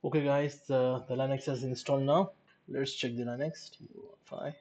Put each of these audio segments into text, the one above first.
Okay, guys, the Linux is installed now. Let's check the Linux. UEFI.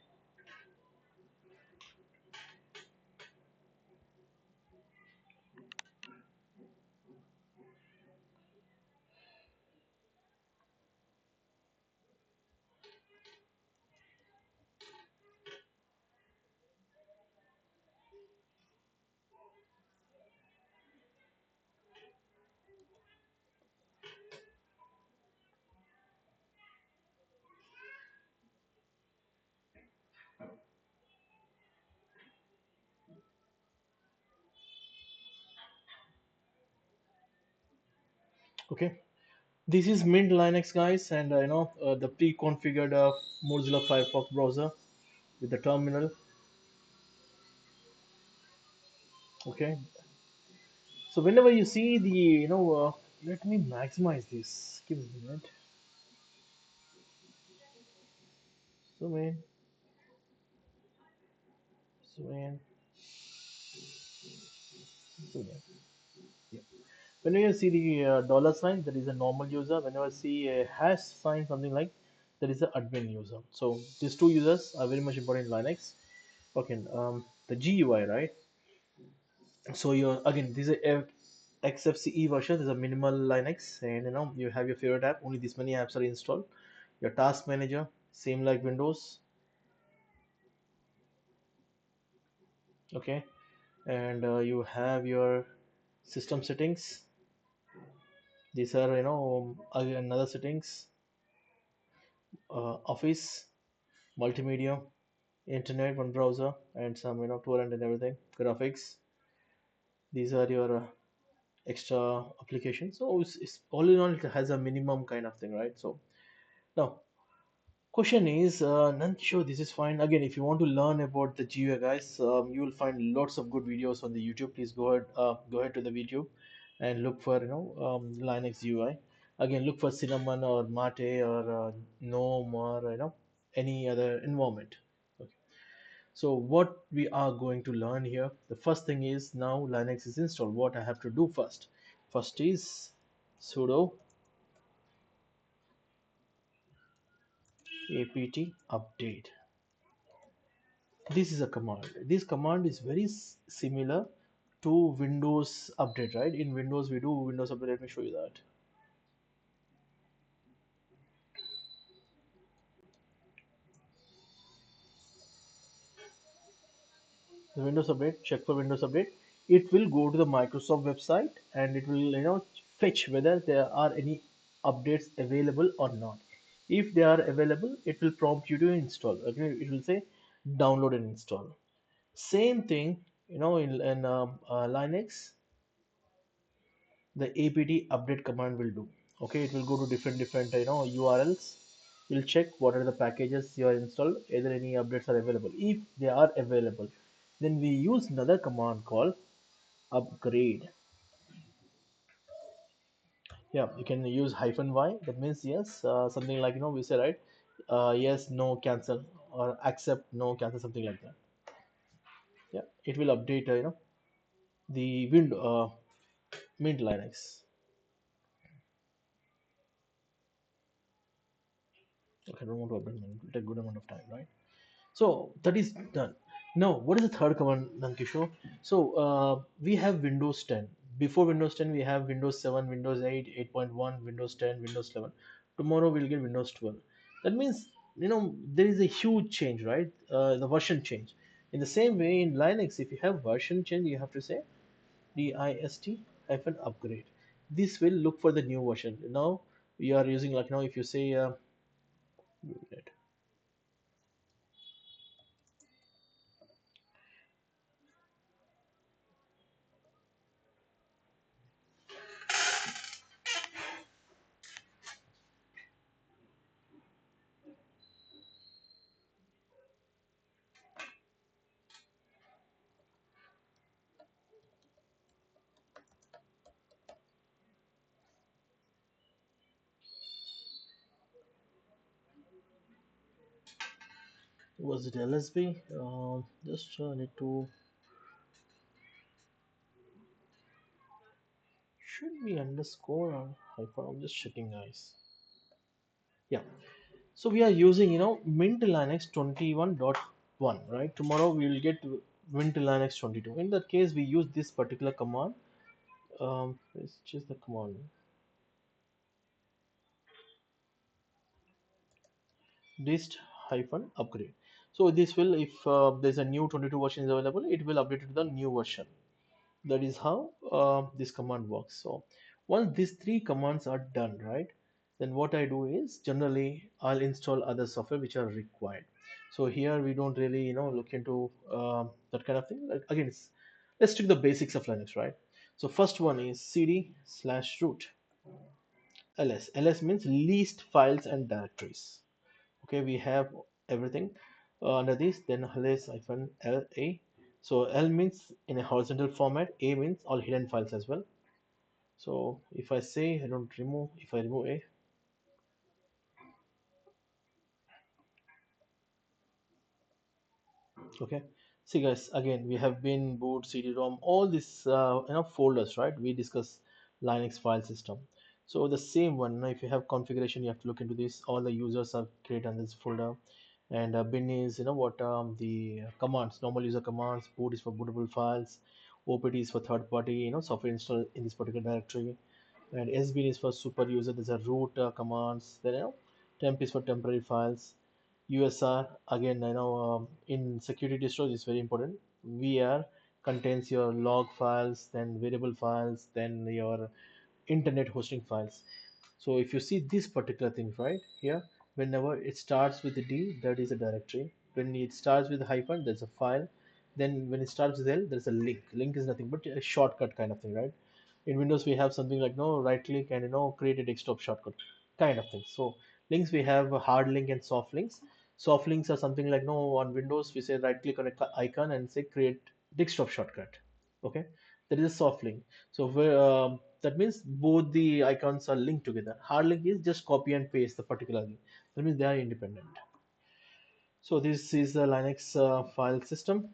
Okay, this is Mint Linux, guys, and the pre-configured Mozilla Firefox browser with the terminal. Okay, so whenever you see the let me maximize this. Give me a minute. Zoom in, zoom in, zoom in. Yeah. Whenever you see the dollar sign, that is a normal user. Whenever you see a hash sign, something like that is the admin user. So these two users are very much important in Linux. Okay, the GUI, right? So you're again, this is a XFCE version. This is a minimal Linux, and you have your favorite app. Only this many apps are installed. Your task manager, same like Windows. Okay, and you have your system settings. These are again another settings. Office, multimedia, internet, one browser, and some torrent and everything. Graphics. These are your extra applications. So it's all in all, it has a minimum kind of thing, right? So now question is, sure, this is fine. Again, if you want to learn about the GUI, guys, you will find lots of good videos on the YouTube. Please go ahead to the video, and look for Linux GUI. Again, look for Cinnamon or Mate or GNOME or any other environment. Okay. So what we are going to learn here, the first thing is now Linux is installed. What I have to do first? First is sudo apt update. This is a command. This command is very similar to Windows update, right? In Windows we do Windows update. Let me show you that. The Windows update, check for Windows update. It will go to the Microsoft website and it will fetch whether there are any updates available or not. If they are available, it will prompt you to install. Okay, it will say download and install. Same thing, in Linux, the apt update command will do. Okay, it will go to different URLs. You'll check what are the packages you are installed, either any updates are available. If they are available, then we use another command called upgrade. Yeah, you can use -y. That means yes, something like we say, right, yes, no, cancel, or accept, no, cancel, something like that. Yeah, it will update the window, Mint Linux. Okay, I don't want to update, it will take good amount of time, right? So that is done. Now, what is the third command, Nankishore? So we have Windows 10. Before Windows 10, we have Windows 7, Windows 8, 8.1, Windows 10, Windows 11. Tomorrow we'll get Windows 12. That means there is a huge change, right? The version change. In the same way, in Linux, if you have version change, you have to say dist hyphen upgrade. This will look for the new version. Now we are using, like now, if you say was it LSB? Just need to, should be underscore or hyphen. I'm just checking, guys. Yeah. So we are using, Mint Linux 21.1, right? Tomorrow we will get Mint Linux 22. In that case, we use this particular command. It's just the command dist hyphen upgrade. So this will, if there's a new 22 version is available, it will update to the new version. That is how this command works. So once these three commands are done, right, then what I do is generally I'll install other software which are required. So here we don't really look into that kind of thing. Like, again, let's take the basics of Linux, right? So first one is cd slash root ls. Ls means least files and directories. Okay, we have everything under this. Then ls hyphen la. So L means in a horizontal format, A means all hidden files as well. So if I say I don't remove, if I remove A, okay. See guys, again we have been boot, CD-ROM, all these folders, right? We discuss Linux file system. So the same one, if you have configuration, you have to look into this. All the users are created on this folder, and bin is what the commands, normal user commands. Boot is for bootable files. OPT is for third party, software installed in this particular directory. And sbin is for super user. There's a root commands. Then temp is for temporary files. usr, again in security distros is very important. vr contains your log files, then variable files, then your internet hosting files. So if you see this particular thing right here, whenever it starts with the D, that is a directory. When it starts with a hyphen, there's a file. Then when it starts with L, there's a link. Link is nothing but a shortcut kind of thing, right? In Windows, we have something like no right click and create a desktop shortcut kind of thing. So links, we have a hard link and soft links. Soft links are something like no, on Windows we say right click on a icon and say create desktop shortcut. Okay, that is a soft link. So where that means both the icons are linked together. Hard link is just copy and paste the particular link. That means they are independent. So this is the Linux file system.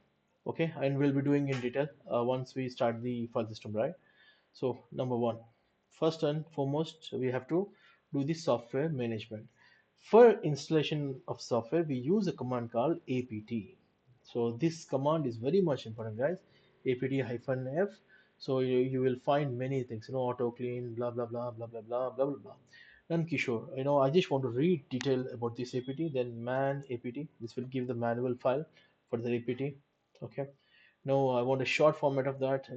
Okay, and we'll be doing in detail once we start the file system, right? So number one, first and foremost, we have to do the software management. For installation of software, we use a command called apt. So this command is very much important, guys. apt-f. So you will find many things, auto clean, blah blah blah blah blah blah blah blah blah. And Kishore, I just want to read detail about this apt. Then man apt. This will give the manual file for the apt. Okay. Now I want a short format of that.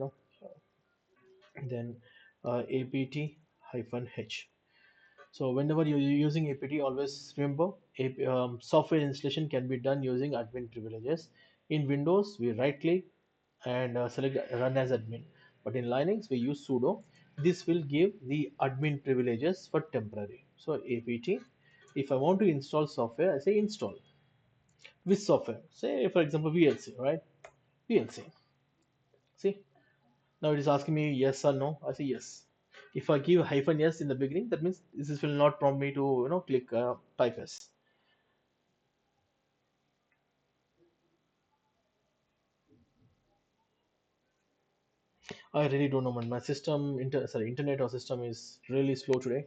Then apt hyphen h. So whenever you're using apt, always remember software installation can be done using admin privileges. In Windows, we right click and select run as admin, but in Linux we use sudo. This will give the admin privileges for temporary. So apt, if I want to install software, I say install with software, say for example vlc, right? vlc, see. Now it is asking me yes or no. I say yes. If I give hyphen yes in the beginning, that means this will not prompt me to click type yes. I really don't know, man. My system, internet or system is really slow today.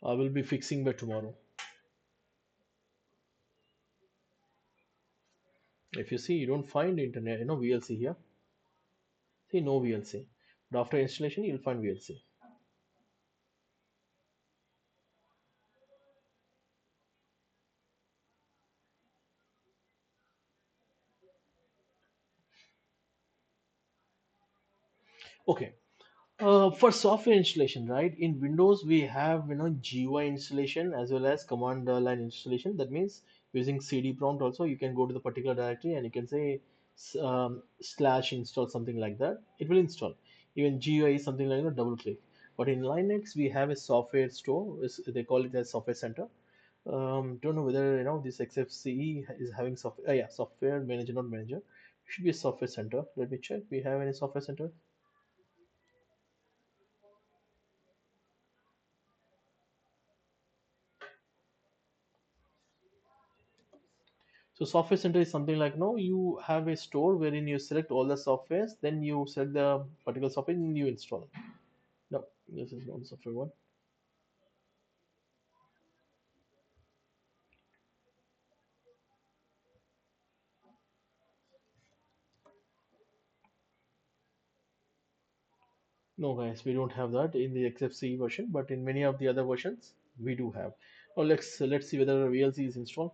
I will be fixing by tomorrow. If you see, you don't find internet, VLC here. See, no VLC. But after installation, you'll find VLC. Okay. For software installation, right? In Windows, we have GUI installation as well as command line installation. That means using CD prompt also, you can go to the particular directory and you can say slash install something like that. It will install. Even GUI is something like double click. But in Linux, we have a software store. They call it as software center. Don't know whether this XFCE is having software. Yeah, software manager, not manager. Should be a software center. Let me check. We have any software center? So software center is something like no, you have a store wherein you select all the softwares, then you select the particular software and you install. This is not the software one. No, guys, we don't have that in the XFCE version, but in many of the other versions, we do have. Now let's see whether VLC is installed.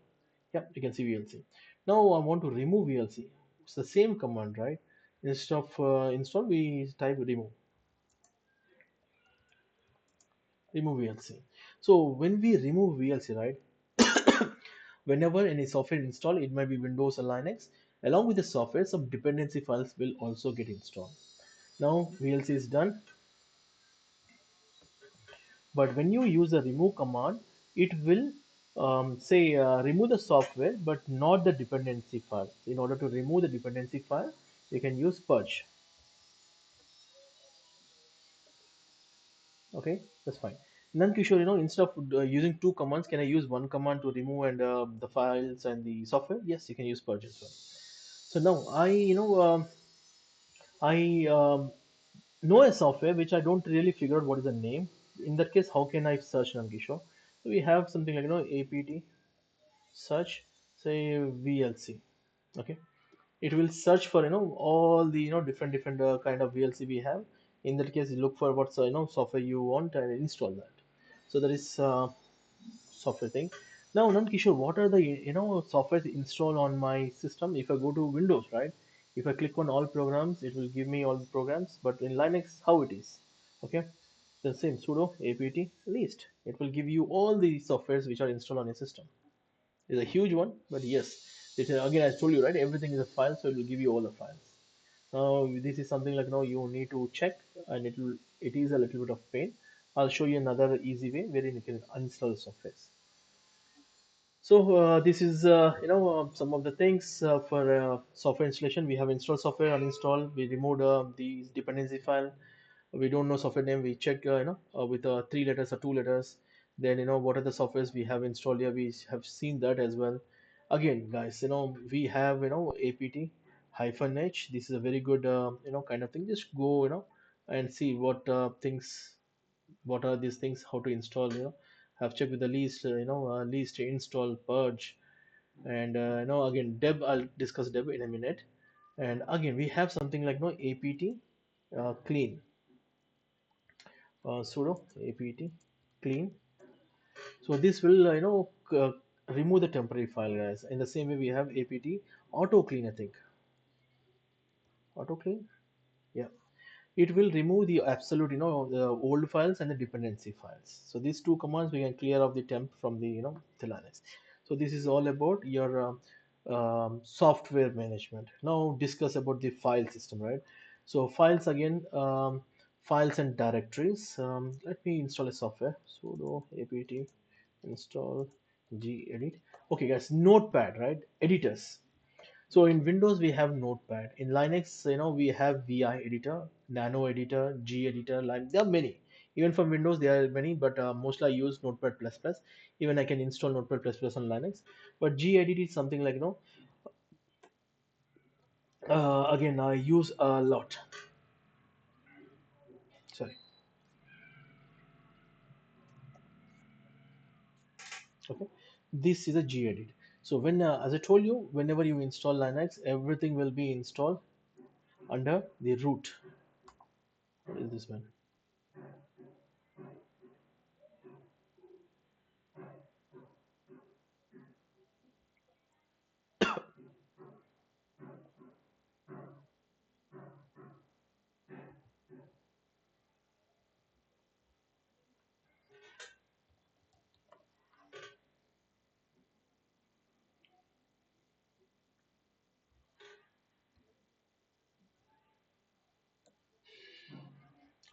Yeah, you can see VLC. Now I want to remove VLC. It's the same command, right? Instead of install, we type remove VLC. So when we remove VLC, right? Whenever any software installed, it might be Windows or Linux, along with the software, some dependency files will also get installed. Now VLC is done, but when you use the remove command, it will say remove the software, but not the dependency file. In order to remove the dependency file, you can use purge. Okay, that's fine. Then Kishore, instead of using two commands, can I use one command to remove and the files and the software? Yes, you can use purge as well. So now I know a software which I don't really figure out what is the name. In that case, how can I search Nankishore? So we have something like apt search, say VLC. Okay, it will search for all the different kind of VLC we have. In that case, you look for what software you want and install that. So that is software thing. Now, Nankishore, what are the software installed on my system? If I go to Windows, right? If I click on all programs, it will give me all the programs. But in Linux, how it is? Okay, the same sudo apt list. It will give you all the softwares which are installed on your system. It's a huge one, but yes, again I told you, right? Everything is a file, so it will give you all the files. Now this is something like you need to check, and it is a little bit of pain. I'll show you another easy way wherein you can uninstall the software. So this is some of the things for software installation. We have install software, uninstall. We removed the dependency file. We don't know software name. We check with three letters or two letters. Then what are the softwares we have installed here. We have seen that as well. Again, guys, we have apt hyphen h. This is a very good kind of thing. Just go and see what things, what are these things, how to install. Have checked with the least least install purge, and again deb, I'll discuss deb in a minute. And again we have something like apt clean, sudo apt clean. So this will remove the temporary file, guys. In the same way we have apt auto clean, I think. Auto clean, yeah. It will remove the absolute the old files and the dependency files. So these two commands we can clear off the temp from the the Linux. So this is all about your software management. Now discuss about the file system, right? So files again, files and directories. Let me install a software, sudo apt install gedit. Okay guys, notepad, right? Editors. So in Windows we have Notepad. In Linux, we have VI editor, Nano editor, G editor. There are many. Even from Windows there are many, but mostly I use Notepad++. Even I can install Notepad++ on Linux. But G edit is something like again I use a lot. Sorry. Okay. This is a G edit. So when as I told you, whenever you install Linux, everything will be installed under the root. What is this one?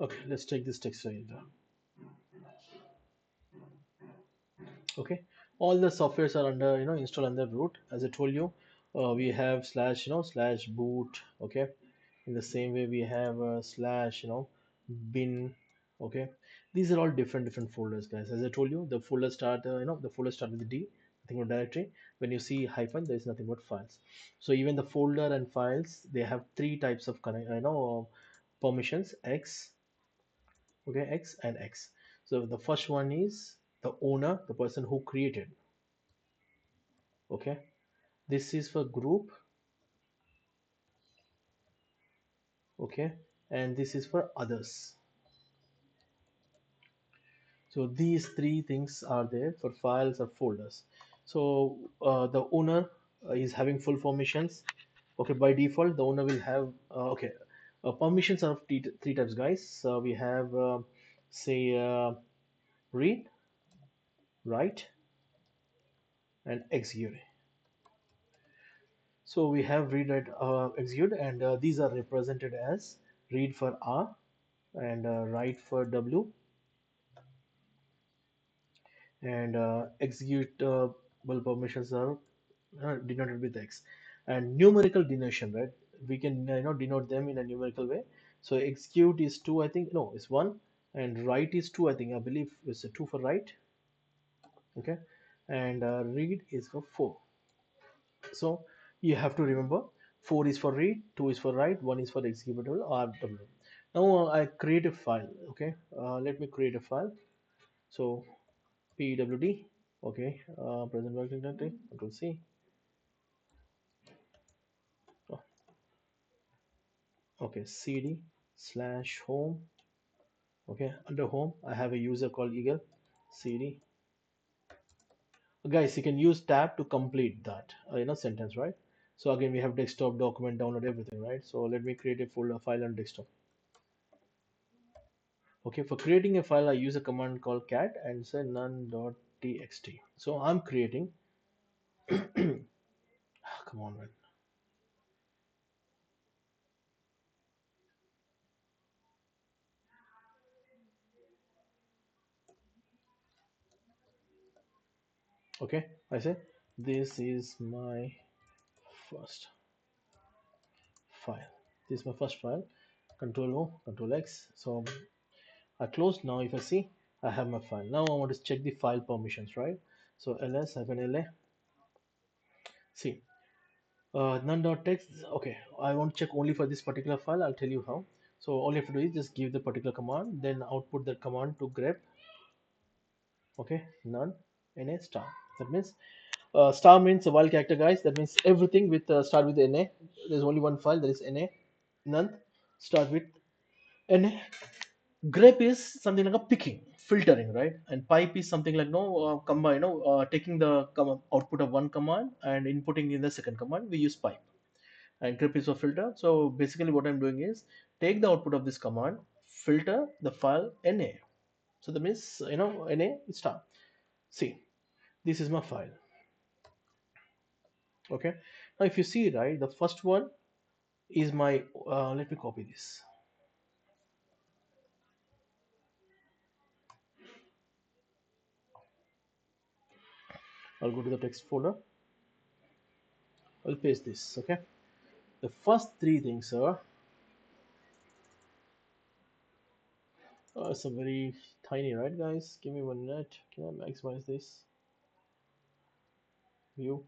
Okay, let's take this text editor. Okay, all the softwares are under installed under root. As I told you, we have slash slash boot. Okay, in the same way we have slash bin. Okay, these are all different folders, guys. As I told you, the folder start the folder start with D, nothing but directory. When you see hyphen, there is nothing but files. So even the folder and files, they have three types of permissions: X, Okay, X and X. So the first one is the owner, the person who created. Okay, this is for group. Okay, and this is for others. So these three things are there for files or folders. So the owner is having full permissions. Okay, by default the owner will have okay, permissions are of three types, guys. So we have say read, write, and execute. So we have read, write, execute, and these are represented as read for R and write for W, and executable permissions are denoted with X. And numerical denotation, right? We can denote them in a numerical way. So execute is 2, I think. No, it's 1, and write is 2, I think. I believe it's a 2 for write. Okay, and read is for 4. So you have to remember 4 is for read, 2 is for write, 1 is for executable or W. Now I create a file. Okay, let me create a file. So pwd, okay, present working directory, control C. Oh, okay, cd slash home. Okay, under home I have a user called eagle. Cd, guys, you can use tab to complete that sentence, right? So again we have desktop, document, download, everything, right? So let me create a folder file on desktop. Okay, for creating a file I use a command called cat and say none.txt. So I'm creating come on, man. Okay, I say this is my first file. This is my first file. Control O, Control X. So I close. Now if I see, I have my file. Now I want to check the file permissions, right? So ls -la. See, none.txt. Okay, I want to check only for this particular file. I'll tell you how. So all you have to do is just give the particular command, then output that command to grep. Okay, none na star. That means star means a wild character, guys. That means everything with start with na. There's only one file, that is na. None start with na. Grep is something like a picking, filtering, right? And pipe is something like no combine, taking the output of one command and inputting in the second command. We use pipe. And grep is a filter. So basically what I'm doing is take the output of this command, filter the file na. So that means na star. See, this is my file. Okay, now if you see, right, the first one is my let me copy this. I'll go to the text folder. I'll paste this. Okay, the first three things are it's a very tiny, right, guys? Give me 1 minute. Can I maximize this view?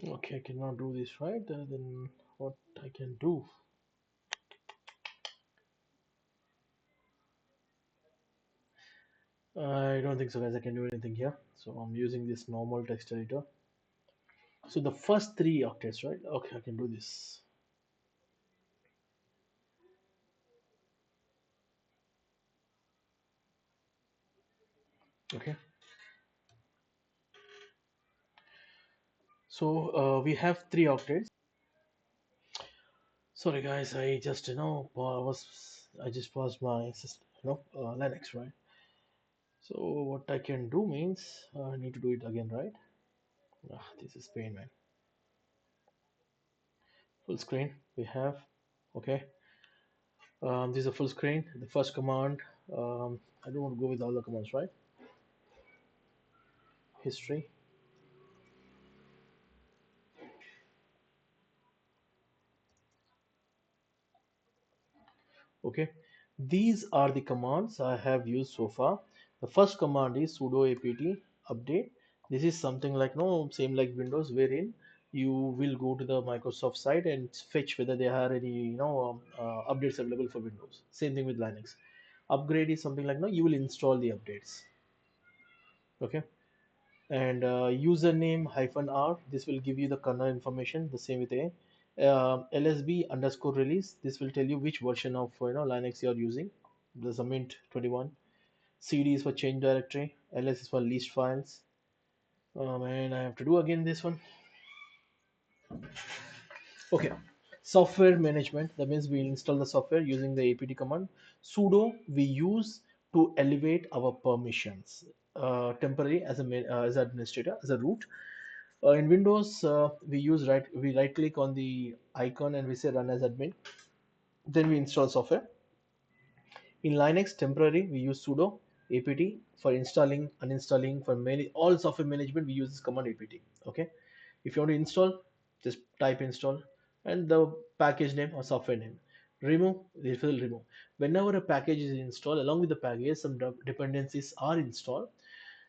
Okay, I cannot do this, right? Then what I can do? I don't think so, guys. I can do anything here. So I'm using this normal text editor. So the first three octets, right? Okay, I can do this. Okay. So we have three octets. Sorry, guys. I just I just paused my system, Linux, right? So what I can do means I need to do it again, right? This is pain, man. Full screen we have. Okay, this is a full screen. The first command, I don't want to go with all the commands, right? History. Okay, these are the commands I have used so far. The first command is sudo apt update. This is something like no same like Windows, wherein you will go to the Microsoft site and fetch whether there are any updates available for Windows. Same thing with Linux. Upgrade is something like no you will install the updates. Okay, and username hyphen r, this will give you the kernel information. The same with a lsb underscore release, this will tell you which version of Linux you are using. There's a mint 21. cd is for change directory, ls is for list files. And I have to do again this one. Okay, software management, that means we install the software using the apt command. Sudo we use to elevate our permissions, temporary as a as administrator, as a root. In Windows, we right click on the icon and we say run as admin. Then we install software. In Linux, temporary we use sudo apt. For installing, uninstalling, for many all software management we use this command apt. Okay, if you want to install, just type install and the package name or software name. Remove, it will remove. Whenever a package is installed, along with the package, some dependencies are installed.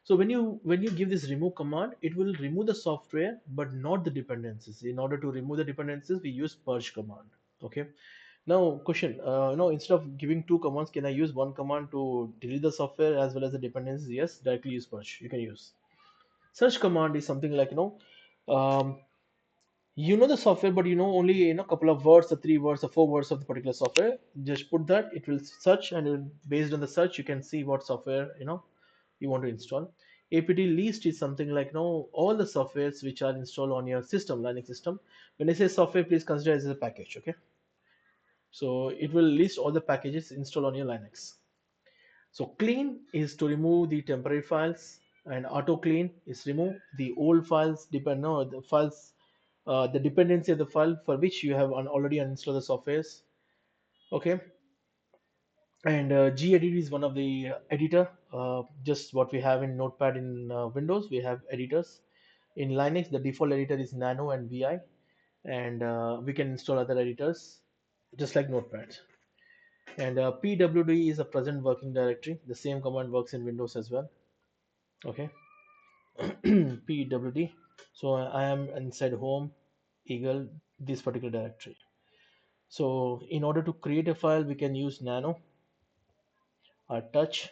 So when you give this remove command, it will remove the software but not the dependencies. In order to remove the dependencies, we use purge command. Okay. Now question, instead of giving two commands, can I use one command to delete the software as well as the dependencies? Yes, directly use purge. You can use. Search command is something like um, you know the software, but you know only couple of words or three words or four words of the particular software. Just put that, it will search, and based on the search, you can see what software you want to install. apt list is something like all the softwares which are installed on your system, Linux system. When I say software, please consider it as a package. Okay, so it will list all the packages installed on your Linux. So clean is to remove the temporary files, and auto clean is remove the old files, depend no the files, the dependency of the file for which you have already uninstalled the softwares. Okay, and gedit is one of the editor, just what we have in Notepad in Windows. We have editors. In Linux, the default editor is Nano and Vi, and we can install other editors just like Notepad. And pwd is a present working directory. The same command works in Windows as well. Okay, pwd. So I am inside home eagle, this particular directory. So in order to create a file, we can use nano or touch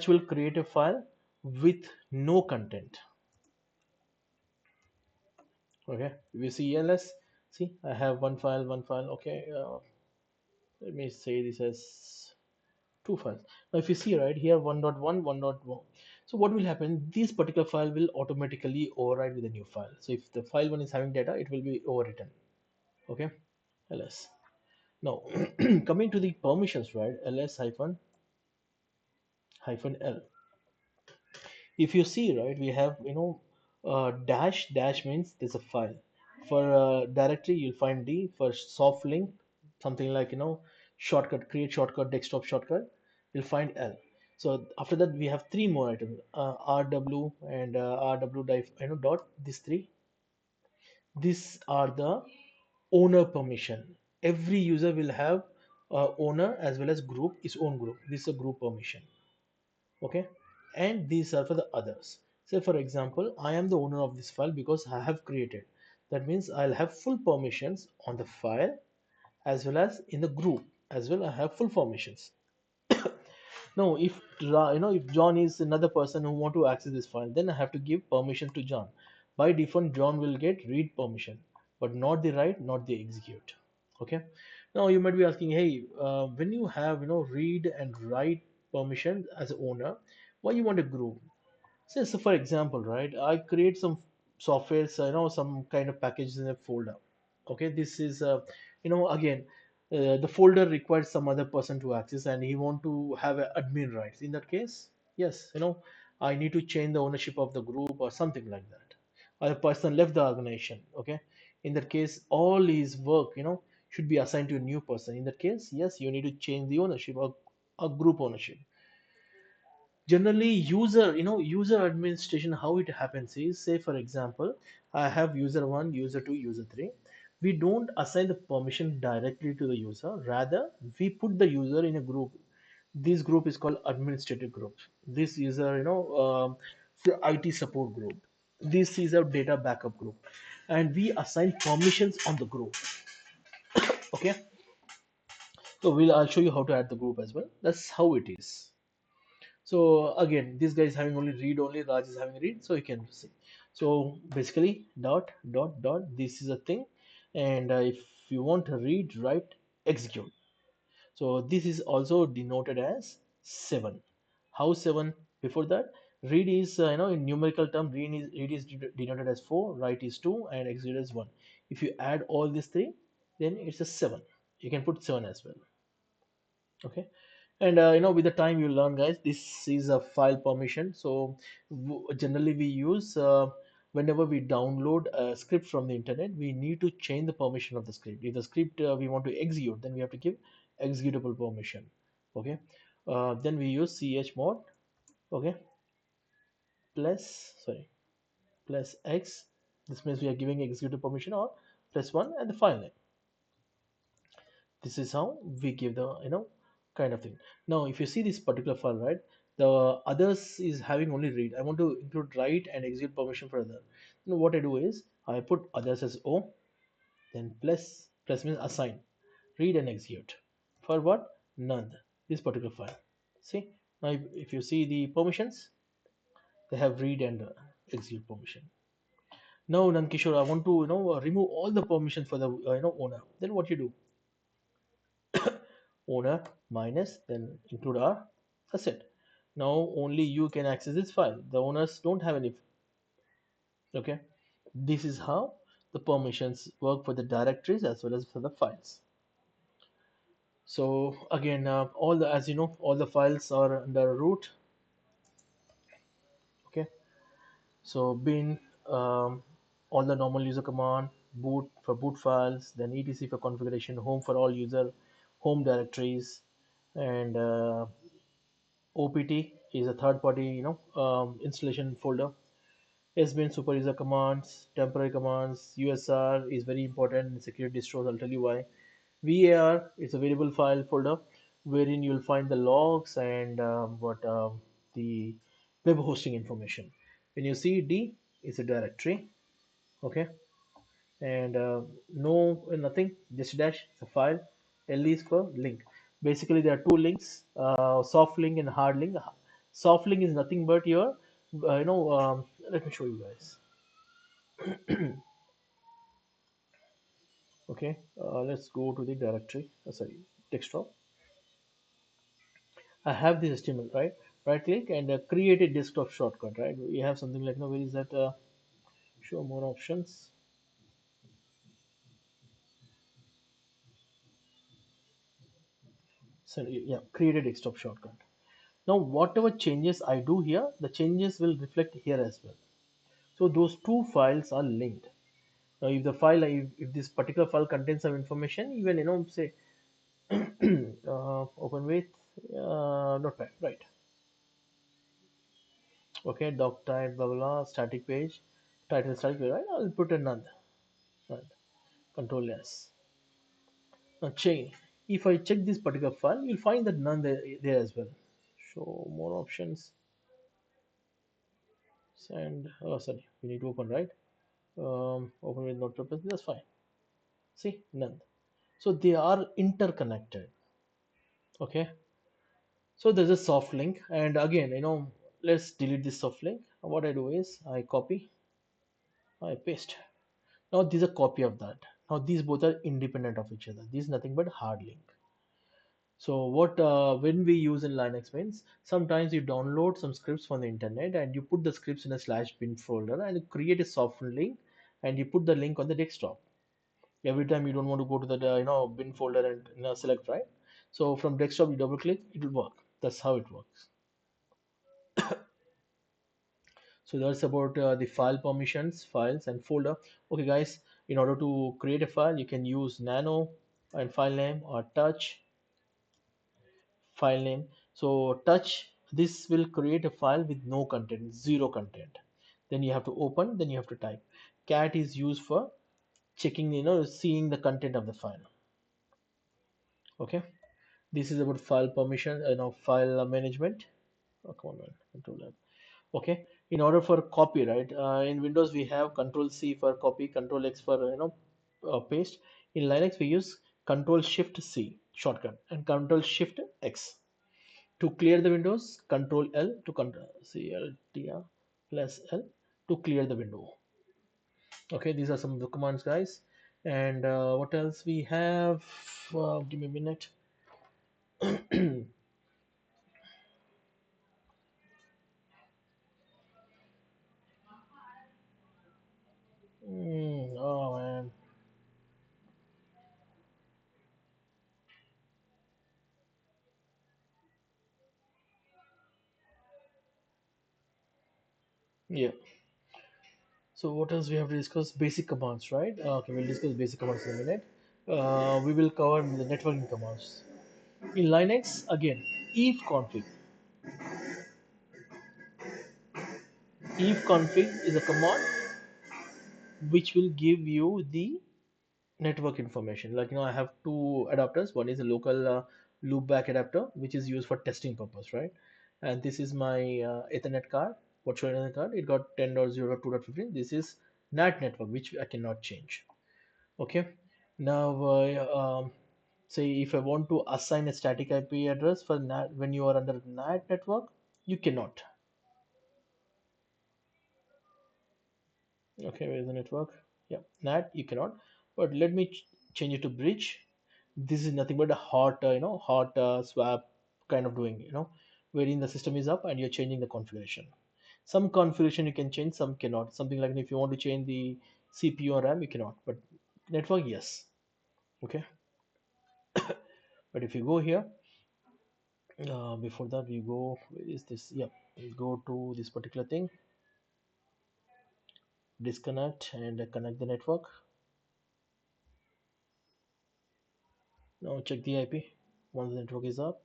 will create a file with no content. Okay, we see ls, see I have one file. Okay, let me say this as two files. Now if you see right here 1.1 1.1, so what will happen, this particular file will automatically override with a new file. So if the file one is having data, it will be overwritten. Okay, ls. Now coming to the permissions, right, ls hyphen l. If you see right, we have dash means there's a file. For directory you'll find d. For soft link, something like shortcut, create shortcut, desktop shortcut, you'll find l. So after that we have three more items, rw and rw dot, these three. These are the owner permission. Every user will have owner as well as group, its own group. This is a group permission. Okay, and these are for the others. Say for example, I am the owner of this file because I have created. That means I'll have full permissions on the file as well as in the group as well. I have full permissions. Now, if if John is another person who want to access this file, then I have to give permission to John. By default, John will get read permission, but not the write, not the execute. Okay. Now you might be asking, hey, when you have read and write permission as an owner, why you want a group? So for example, right, I create some software, so, some kind of packages in a folder. Okay, this is again, the folder requires some other person to access, and he want to have admin rights. In that case, yes, I need to change the ownership of the group or something like that. Or a person left the organization. Okay, in that case, all his work, should be assigned to a new person. In that case, yes, you need to change the ownership or a group ownership. Generally user administration, how it happens is, say for example, I have user 1, user 2, user 3. we don't assign the permission directly to the user. Rather, we put the user in a group. This group is called administrative group. This user, the IT support group. This is a data backup group, and we assign permissions on the group. Okay, so I'll show you how to add the group as well. That's how it is. So again, this guy is having only read only, Raj is having read, so you can see. So basically dot dot dot, this is a thing. And if you want to read, write, execute. So this is also denoted as 7. How 7? Before that, read is in numerical term, denoted as 4, write is 2, and execute is 1. If you add all these three, then it's a 7. You can put 7 as well. Okay. And with the time you learn, guys, this is a file permission. So generally we use, whenever we download a script from the internet, we need to change the permission of the script. If the script we want to execute, then we have to give executable permission. Okay. Then we use chmod. Okay, plus, sorry, plus x. This means we are giving executable permission, or plus 1 and the file name. This is how we give the kind of thing. Now if you see this particular file, right, the others is having only read. I want to include write and execute permission for other. Now what I do is I put others as O, then plus means assign read and execute. For what? None. This particular file. See, now if you see the permissions, they have read and execute permission. Now Nankishore, I want to remove all the permissions for the owner. Then what you do? Owner minus, then include our asset. Now only you can access this file. The owners don't have any. Okay, this is how the permissions work for the directories as well as for the files. So again, all the, as you know, all the files are under root. Okay, so bin, all the normal user command, boot for boot files, then etc for configuration, home for all user home directories, and OPT is a third party installation folder. SBIN super user commands, temporary commands, USR is very important in security distros. I'll tell you why. VAR is a variable file folder wherein you'll find the logs and what the web hosting information. When you see D, it's a directory. Okay, and no, nothing, just dash, it's a file. L is for link. Basically there are two links, soft link and hard link. Soft link is nothing but your let me show you guys. Okay, let's go to the directory, sorry, desktop. I have this HTML, right? Right click and create a desktop shortcut, right? We have something like, where is that, show more options. So yeah, create a desktop shortcut. Now whatever changes I do here, the changes will reflect here as well. So those two files are linked. Now if the file, if this particular file contains some information, even say open with notepad, right? Okay, doc type, blah blah blah, static page, title static page, right? I'll put a none, right? Control S. Now change. If I check this particular file, you'll find that none there as well. Show more options. Send. Oh, sorry, we need to open, right? Open with notepad. That's fine. See, none. So they are interconnected. Okay. So there's a soft link, and again, let's delete this soft link. What I do is I copy, I paste. Now this is a copy of that. Now these both are independent of each other. This is nothing but hard link. So what when we use in Linux means, sometimes you download some scripts from the internet and you put the scripts in a slash bin folder and you create a soft link and you put the link on the desktop. Every time you don't want to go to the bin folder and select, right? So from desktop you double click, it will work. That's how it works. So that's about the file permissions, files and folder. Okay guys, in order to create a file, you can use nano and file name, or touch file name. So touch, this will create a file with no content, zero content. Then you have to open, then you have to type. Cat is used for checking, seeing the content of the file. Okay, this is about file permission, file management. Oh, come on, man. Control F. Okay, in order for copy, right? In Windows we have Control C for copy, Control X for paste. In Linux we use Control Shift C shortcut and Control Shift X to clear the windows. Control L to control CLTR plus L to clear the window. Okay, these are some of the commands, guys. And what else we have? Give me a minute. Oh man, yeah. So what else we have to discuss? Basic commands, right? Okay, we'll discuss basic commands in a minute. We will cover the networking commands. In Linux, again, if config. If config is a command which will give you the network information. Like, I have two adapters. One is a local loopback adapter, which is used for testing purpose, right? And this is my Ethernet card. What's showing on the card? It got 10.0.2.15. This is NAT network, which I cannot change. Okay. Now, say if I want to assign a static IP address for NAT when you are under NAT network, you cannot. Okay, where is the network? Yeah, NAT you cannot. But let me change it to bridge. This is nothing but a hot, hot swap kind of doing, wherein the system is up and you're changing the configuration. Some configuration you can change, some cannot. Something like if you want to change the CPU or RAM, you cannot. But network, yes. Okay. But if you go here, before that we go, where is this? Yeah, we go to this particular thing, disconnect and connect the network. Now check the IP. Once the network is up,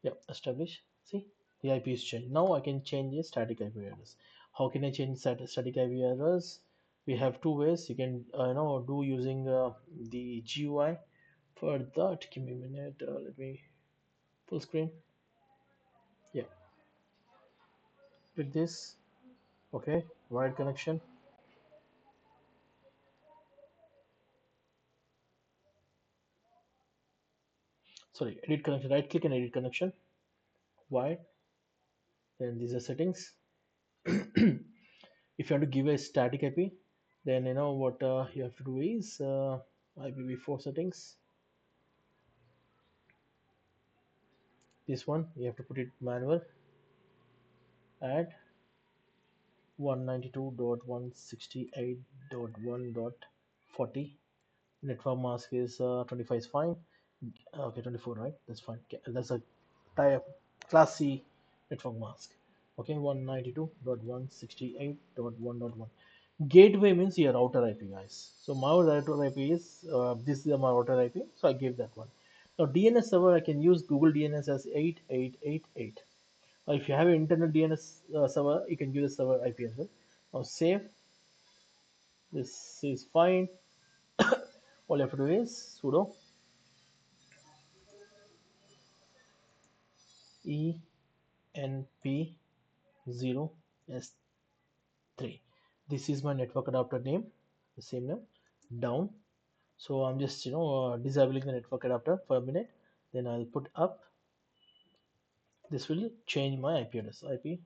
yeah, establish. See, the IP is changed. Now I can change the static IP address. How can I change static IP address? We have two ways. You can do using the GUI. For that, give me a minute. Let me full screen. Yeah, click this. Okay, wired connection. Sorry, edit connection. Right click and edit connection. Wired. Then these are settings. If you want to give a static IP, then what you have to do is IPv4 settings. This one you have to put it manual. Add 192.168.1.40. Network mask is 25 is fine. Okay, 24, right? That's fine. Okay, that's a type class C network mask. Okay, 192.168.1.1. Gateway means your router IP, guys. So my router IP is this is my router IP. So I gave that one. Now DNS server, I can use Google DNS as 8888. Or if you have an internal DNS server, you can use the server IP as well. Now save. This is fine. All you have to do is sudo enp0s3. This is my network adapter name, the same name. Down. So I'm just disabling the network adapter for a minute. Then I'll put up. This will change my IP address. IP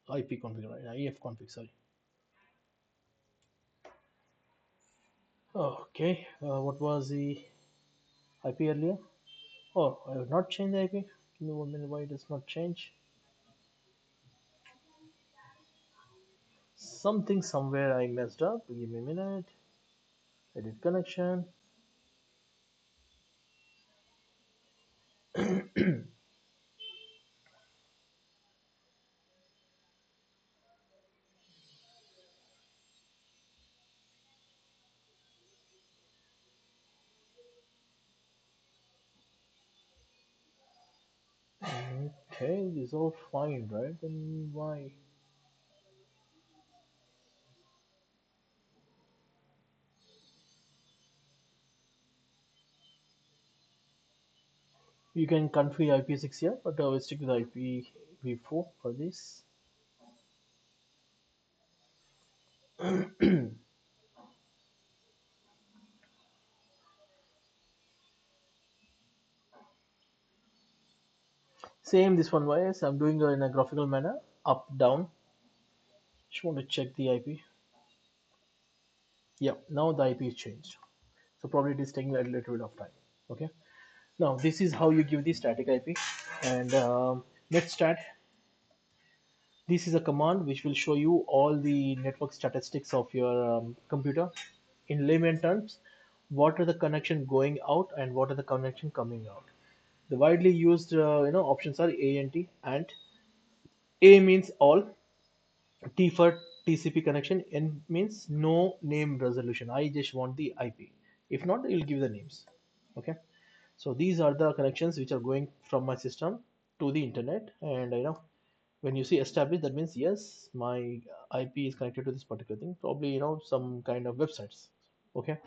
config, right? IF config. Sorry. Okay. What was the IP earlier? Oh, I have not changed the IP. Give me 1 minute. Why it does not change? Something somewhere I messed up. Give me a minute. Edit connection. Okay, this is all fine, right? Then why? You can configure IP6 here, but I will stick with IPv4 for this. Same this one, wise. I'm doing it in a graphical manner, up, down. Just want to check the IP. Yeah, now the IP is changed. So probably it is taking a little bit of time. Okay. Now this is how you give the static IP. And let's start. This is a command which will show you all the network statistics of your computer. In layman terms, what are the connection going out and what are the connection coming out. The widely used options are A and T. And A means all, T for TCP connection, N means no name resolution. I just want the IP. If not, you'll give the names. Okay. So these are the connections which are going from my system to the internet. And when you see established, that means yes, my IP is connected to this particular thing. Probably some kind of websites. Okay.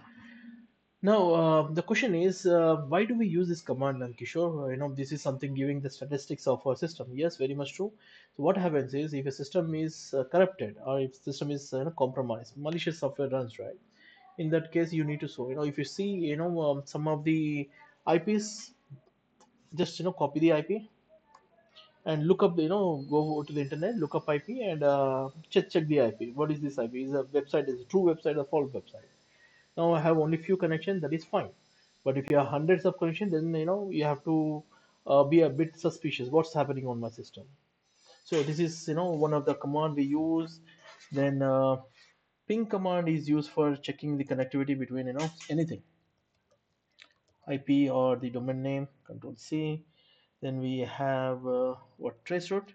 Now, the question is, why do we use this command, Kishore? This is something giving the statistics of our system. Yes, very much true. So what happens is, if a system is corrupted or if system is compromised, malicious software runs, right? In that case, you need to show. If you see, some of the IPs, just copy the IP and look up. Go to the internet, look up IP and check the IP. What is this IP? Is a website? Is a true website or false website? Now I have only few connections, that is fine. But if you have hundreds of connections, then you have to be a bit suspicious. What's happening on my system? So this is one of the command we use. Then ping command is used for checking the connectivity between anything, IP or the domain name. Control C. Then we have what traceroute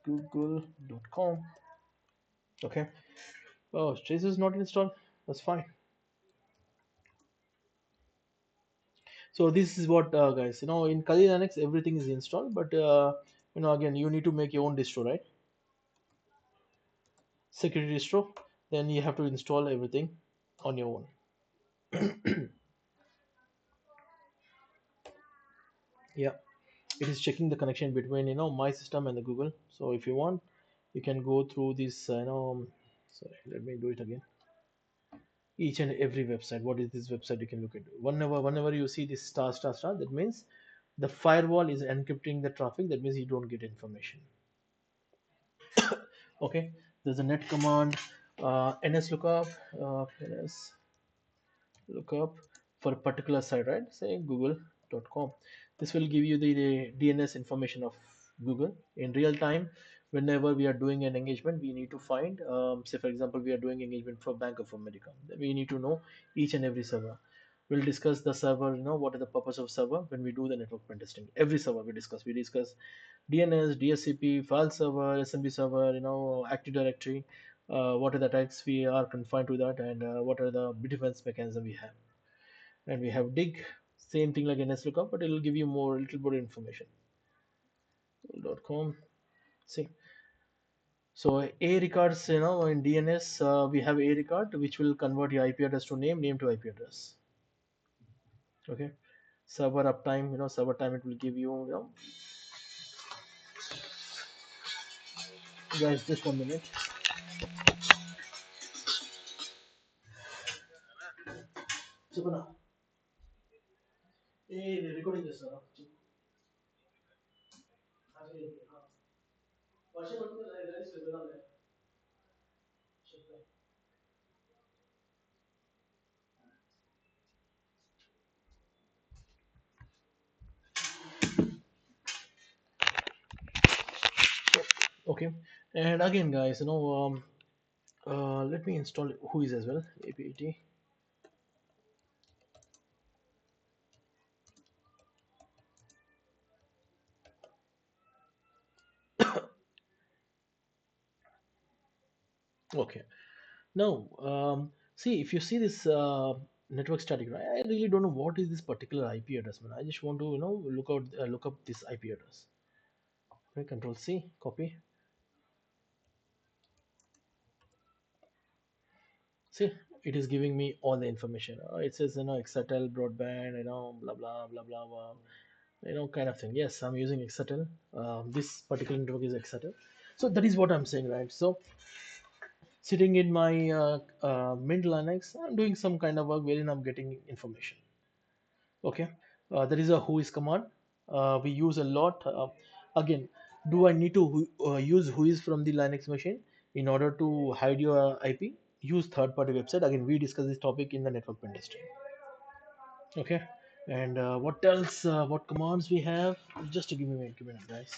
google.com. Okay. Oh, trace is not installed. That's fine. So this is what guys, in Kali Linux everything is installed, but again you need to make your own distro, right? Security distro, then you have to install everything on your own. Yeah, it is checking the connection between my system and the Google. So if you want, you can go through this. Sorry, let me do it again. Each and every website. What is this website? You can look at. Whenever you see this star star star, that means the firewall is encrypting the traffic. That means you don't get information. Okay, there's a net command, ns lookup, ns lookup for a particular site, right? Say google.com. This will give you the DNS information of Google in real time. Whenever we are doing an engagement, we need to find, say for example, we are doing engagement for Bank of America. Then we need to know each and every server. We'll discuss the server, what are the purpose of server when we do the network pen testing. Every server we discuss. We discuss DNS, DSCP, file server, SMB server, Active Directory. What are the attacks we are confined to that, and what are the defense mechanism we have. And we have dig, same thing like NSLOOKUP, but it will give you more little bit information. .com. See, so A records, in DNS we have A record which will convert your IP address to name to IP address. Okay, server uptime, server time it will give you, guys. Just 1 minute. Supana, hey, recording this. Okay, and again, guys, let me install who is as well. APT. Okay. Now, see if you see this. network static, right? I really don't know what is this particular IP address, man. I just want to, look up this IP address. Okay, Control C, copy. See, it is giving me all the information. It says, Exatel broadband, blah blah blah blah blah, kind of thing. Yes, I'm using Exatel. This particular network is Exatel. So that is what I'm saying, right? So sitting in my Mint Linux, I'm doing some kind of work wherein I'm getting information. Okay, there is a whois command. We use a lot. Again, do I need to use whois from the Linux machine in order to hide your IP? Use third-party website. Again, we discuss this topic in the network pen testing. Okay, and what else? What commands we have? Just to give me a minute, guys.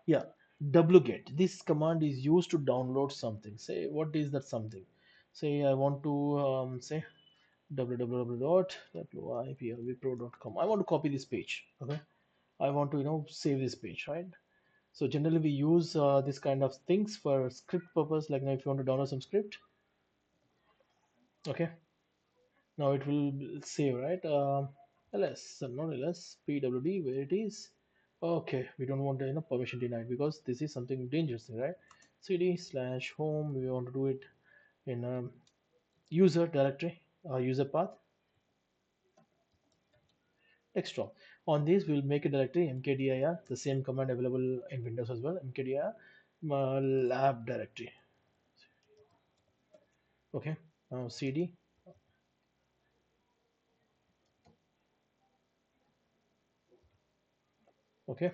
Yeah, wget. This command is used to download something. Say, what is that something? Say, I want to say www.wiplvpro.com. I want to copy this page. Okay, I want to save this page, right? So generally we use this kind of things for script purpose. Like now, if you want to download some script, okay, now it will save, right? ls, not ls, pwd, where it is. Okay, we don't want permission denied because this is something dangerous, right? cd/home, we want to do it in user directory, user path extra. On this we'll make a directory mkdir, the same command available in Windows as well, mkdir lab directory. Okay, now cd. Okay,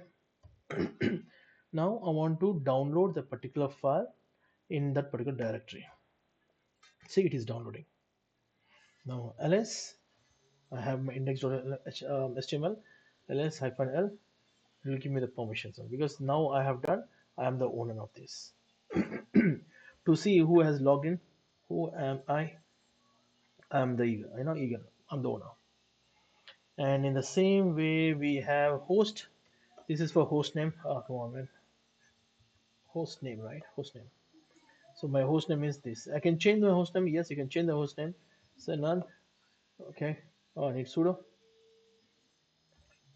now I want to download the particular file in that particular directory. See, it is downloading. Now ls, I have my index.html, ls hyphen l will give me the permissions because now I have done, I am the owner of this. To see who has logged in, who am I? I am the eagle, eagle. I'm the owner. And in the same way, we have host. This is for host name. Come on, man. Host name, right? Host name. So my host name is this. I can change the host name. Yes, you can change the host name. So none. Okay. Oh, I need sudo.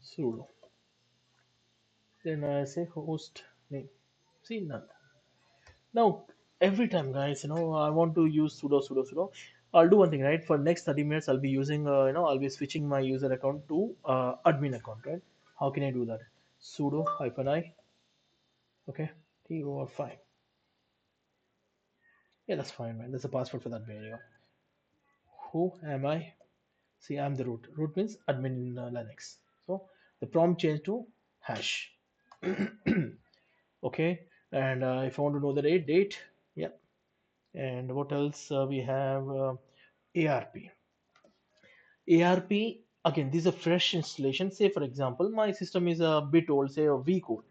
Sudo. Then I say host name. See, none. Now, every time, guys, I want to use sudo. I'll do one thing, right? For next 30 minutes, I'll be using, I'll be switching my user account to admin account, right? How can I do that? Sudo hyphen I. Okay. T over 5. Yeah, that's fine, man. There's a password for that video. Who am I? See, I'm the root. Root means admin in Linux. So the prompt changed to hash. Okay. And if I want to know the date, yeah. And what else we have? ARP. ARP, again, this is a fresh installation. Say, for example, my system is a bit old, say a week old,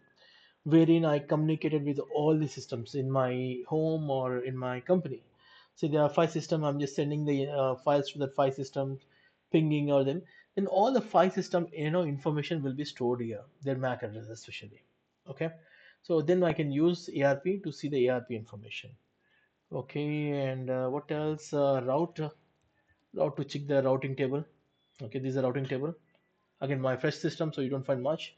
wherein I communicated with all the systems in my home or in my company. So there are five systems. I'm just sending the files to that five systems, pinging all them. Then all the five system information will be stored here. Their MAC address especially. Okay, so then I can use ARP to see the ARP information. Okay, and what else? Route to check the routing table. Okay, this is a routing table. Again, my fresh system, so you don't find much.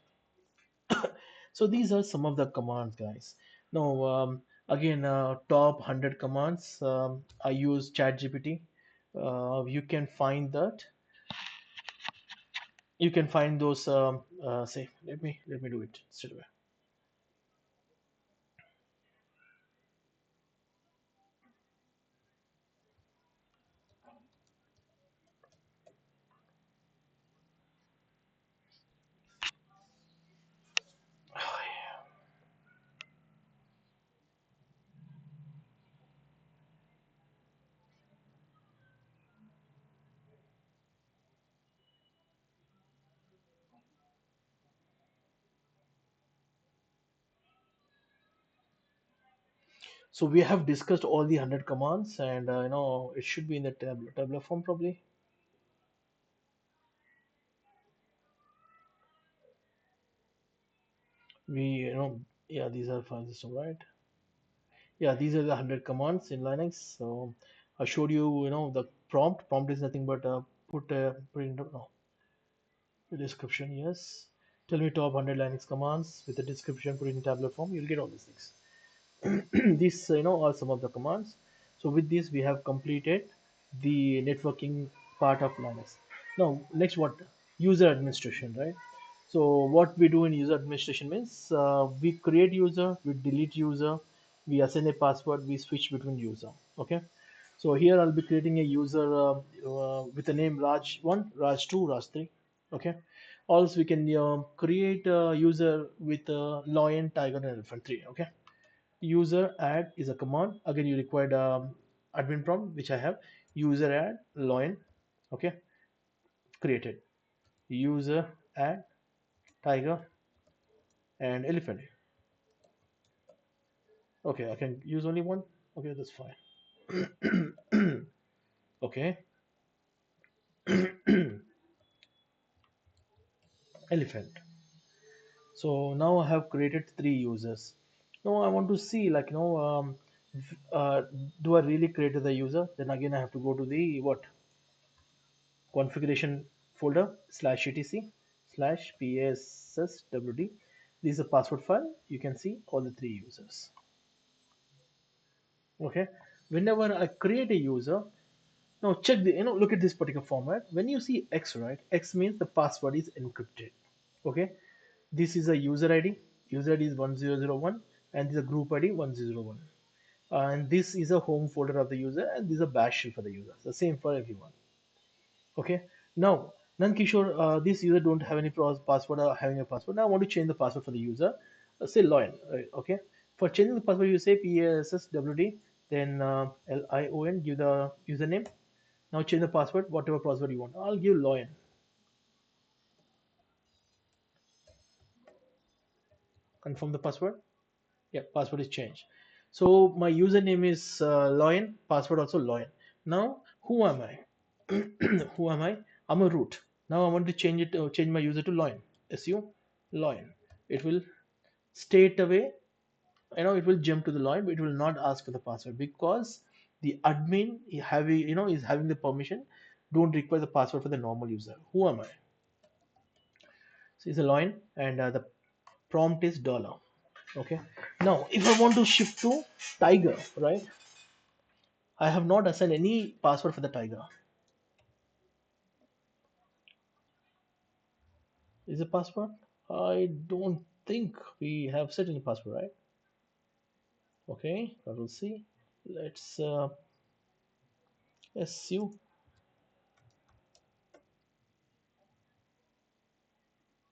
So these are some of the commands, guys. Now, again, top 100 commands. I use ChatGPT. You can find that. You can find those. Say, let me do it straight away. So we have discussed all the 100 commands, and it should be in the tabular form probably. We yeah, these are file system, right? Yeah, these are the 100 commands in Linux. So I showed you, the prompt. Prompt is nothing but put in the description. Yes. Tell me top 100 Linux commands with the description. Put it in tabular form. You'll get all these things. These are some of the commands. So with this we have completed the networking part of Linux. Now next, what? User administration, right? So what we do in user administration means we create user, we delete user, we assign a password, we switch between user. Okay. So here I'll be creating a user with the name Raj1, Raj2, Raj3. Okay. Also we can create a user with lion, tiger, and elephant 3. Okay. User add is a command. Again, you required admin prompt, which I have. User add lion. Okay, created. User add tiger and elephant. Okay, I can use only one. Okay, that's fine. Okay, elephant. So now I have created three users. Now I want to see, like, uh, do I really create the user? Then again I have to go to the what, configuration folder /etc /passwd. This is a password file. You can see all the three users. Okay. Whenever I create a user, now check the, look at this particular format. When you see X, right? X means the password is encrypted. Okay. This is a user ID. User ID is 1001, and this is a group ID 101. And this is a home folder of the user, and this is a bash shell for the user. The same for everyone. Okay. Now, Nankishore, this user don't have any password or having a password. Now I want to change the password for the user. Say Lion, right? Okay. For changing the password, you say passwd, then lion, give the username. Now change the password, whatever password you want. I'll give Lion. Confirm the password. Yeah, password is changed. So my username is Lion, password also Lion. Now, who am I? Who am I? I'm a root. Now I want to change my user to Lion. Su Lion. It will straight away, it will jump to the Lion, but it will not ask for the password because the admin is having the permission. Don't require the password for the normal user. Who am I? So it's a Lion, and the prompt is dollar. Okay. Now, if I want to shift to Tiger, right? I have not assigned any password for the Tiger. Is a password? I don't think we have set any password, right? Okay, I will see. Let's SU.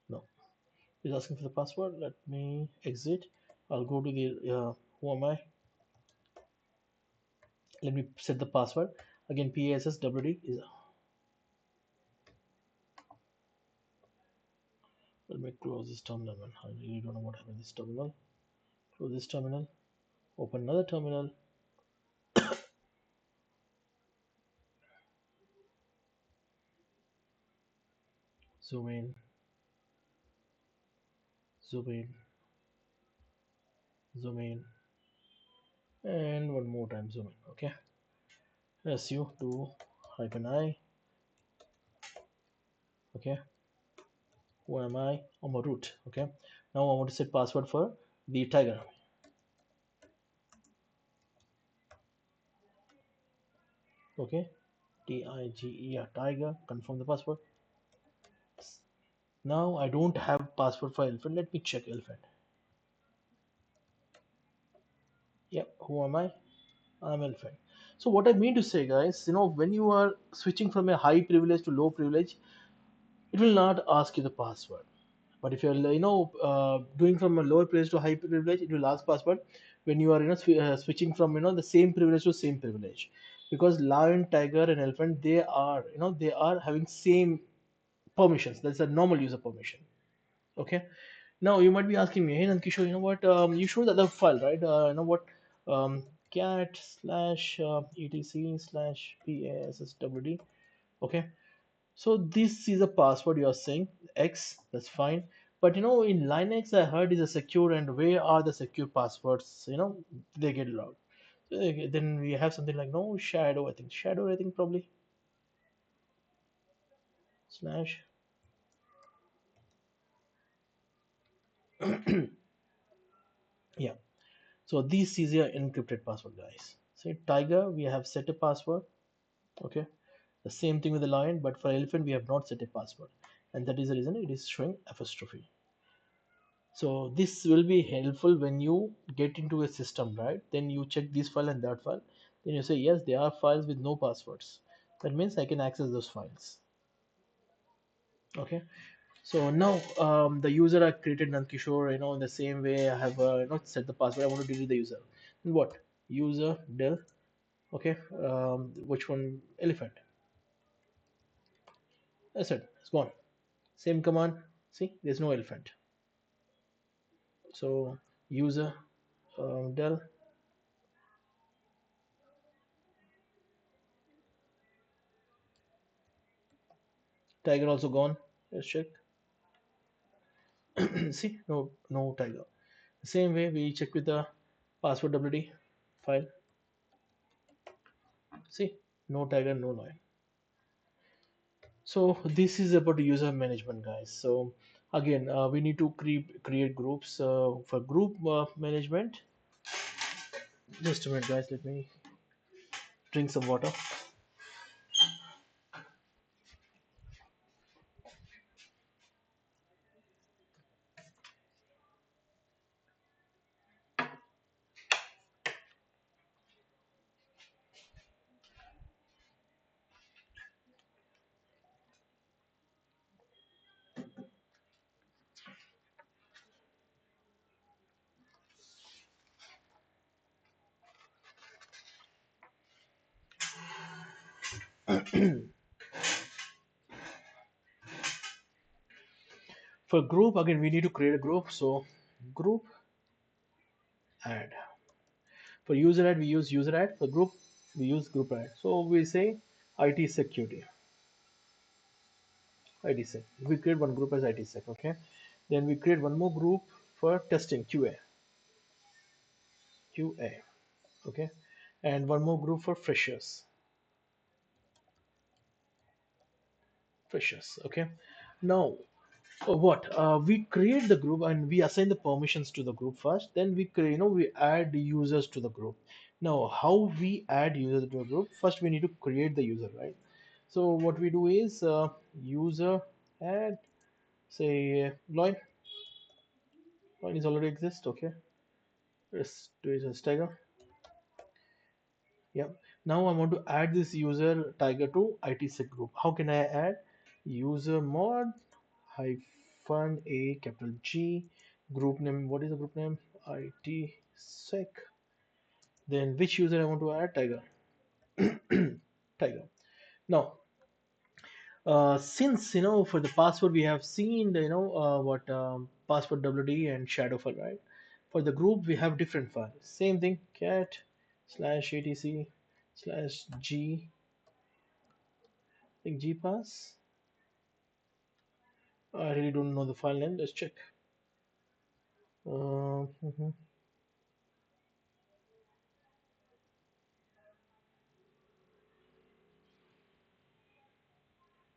No, it's asking for the password. Let me exit. I'll go to the who am I? Let me set the password. Again, PASSWD is. Let me close this terminal. Man. I really don't know what happened in this terminal. Close this terminal. Open another terminal. Zoom in. Zoom in. Zoom in. And one more time zoom in. Okay. SU to -I. Okay. Who am I? I'm a root. Okay. Now I want to set password for the Tiger. Okay. TIGER Tiger. Confirm the password. Now I don't have password for elephant. Let me check elephant. Yep. Who am I? I'm elephant. So what I mean to say, guys, when you are switching from a high privilege to low privilege, it will not ask you the password. But if you're doing from a lower privilege to high privilege, it will ask password. When you are switching from the same privilege to same privilege, because lion, tiger, and elephant, they are having same permissions. That's a normal user permission. Okay. Now you might be asking me, hey Nankishore, you know what? You showed the other file, right? What? Cat slash etc slash passwd. Okay. So this is a password you are saying X, that's fine. But in Linux I heard is a secure, and where are the secure passwords? They get allowed. So, then we have something like no shadow. I think shadow. I think probably slash. Yeah. So this is your encrypted password, guys. Say tiger, we have set a password. Okay. The same thing with the lion, but for elephant we have not set a password, and that is the reason it is showing apostrophe. So this will be helpful when you get into a system, right? Then you check this file and that file. Then you say yes, there are files with no passwords. That means I can access those files. Okay. So now the user I created Nankishore, in the same way I have set the password. I want to delete the user. And what? User del. Okay. Which one? Elephant. That's it. It's gone. Same command. See, there's no elephant. So user del tiger also gone. Let's check. See, no tiger. Same way we check with the password WD file. See, no tiger, no lion. So this is about user management, guys. So again, we need to create groups for group management. Just a minute, guys. Let me drink some water. For group, again, we need to create a group. So group add. For user add, we use user add. For group, we use group add. So we say IT security, IT sec. We create one group as IT sec. Okay. Then we create one more group for testing QA, QA. Okay. And one more group for freshers, freshers. Okay. Now what we create the group and we assign the permissions to the group first, then we create, we add users to the group. Now how we add users to a group? First we need to create the user, right? So what we do is user add, say Lloyd. Lloyd is already exist. Okay, let's do it as tiger. Yeah. Now I want to add this user tiger to ITsec group. How can I add? User mod hyphen a capital G, group name. What is the group name? ITsec. Then which user I want to add? Tiger. Tiger. Now, since for the password we have seen what password WD and shadow file, right? For the group we have different files. Same thing. Cat slash etc slash g. I think gpass. I really don't know the file name. Let's check. Mhm.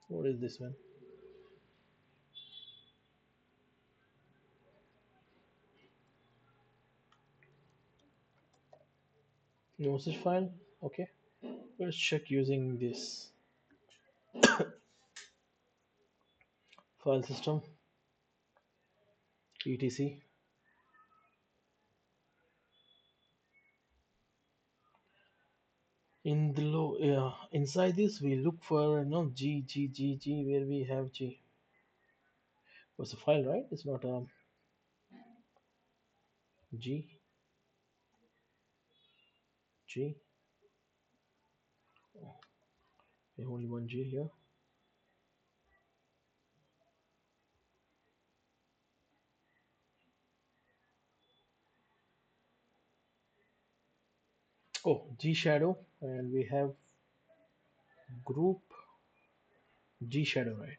What is this one? No such file. Okay. Let's check using this file system etc. In the low, inside this we look for g where we have g. What's the file, right? It's not g g. Oh, we have only one g here. Oh, g shadow, and we have group g shadow, right?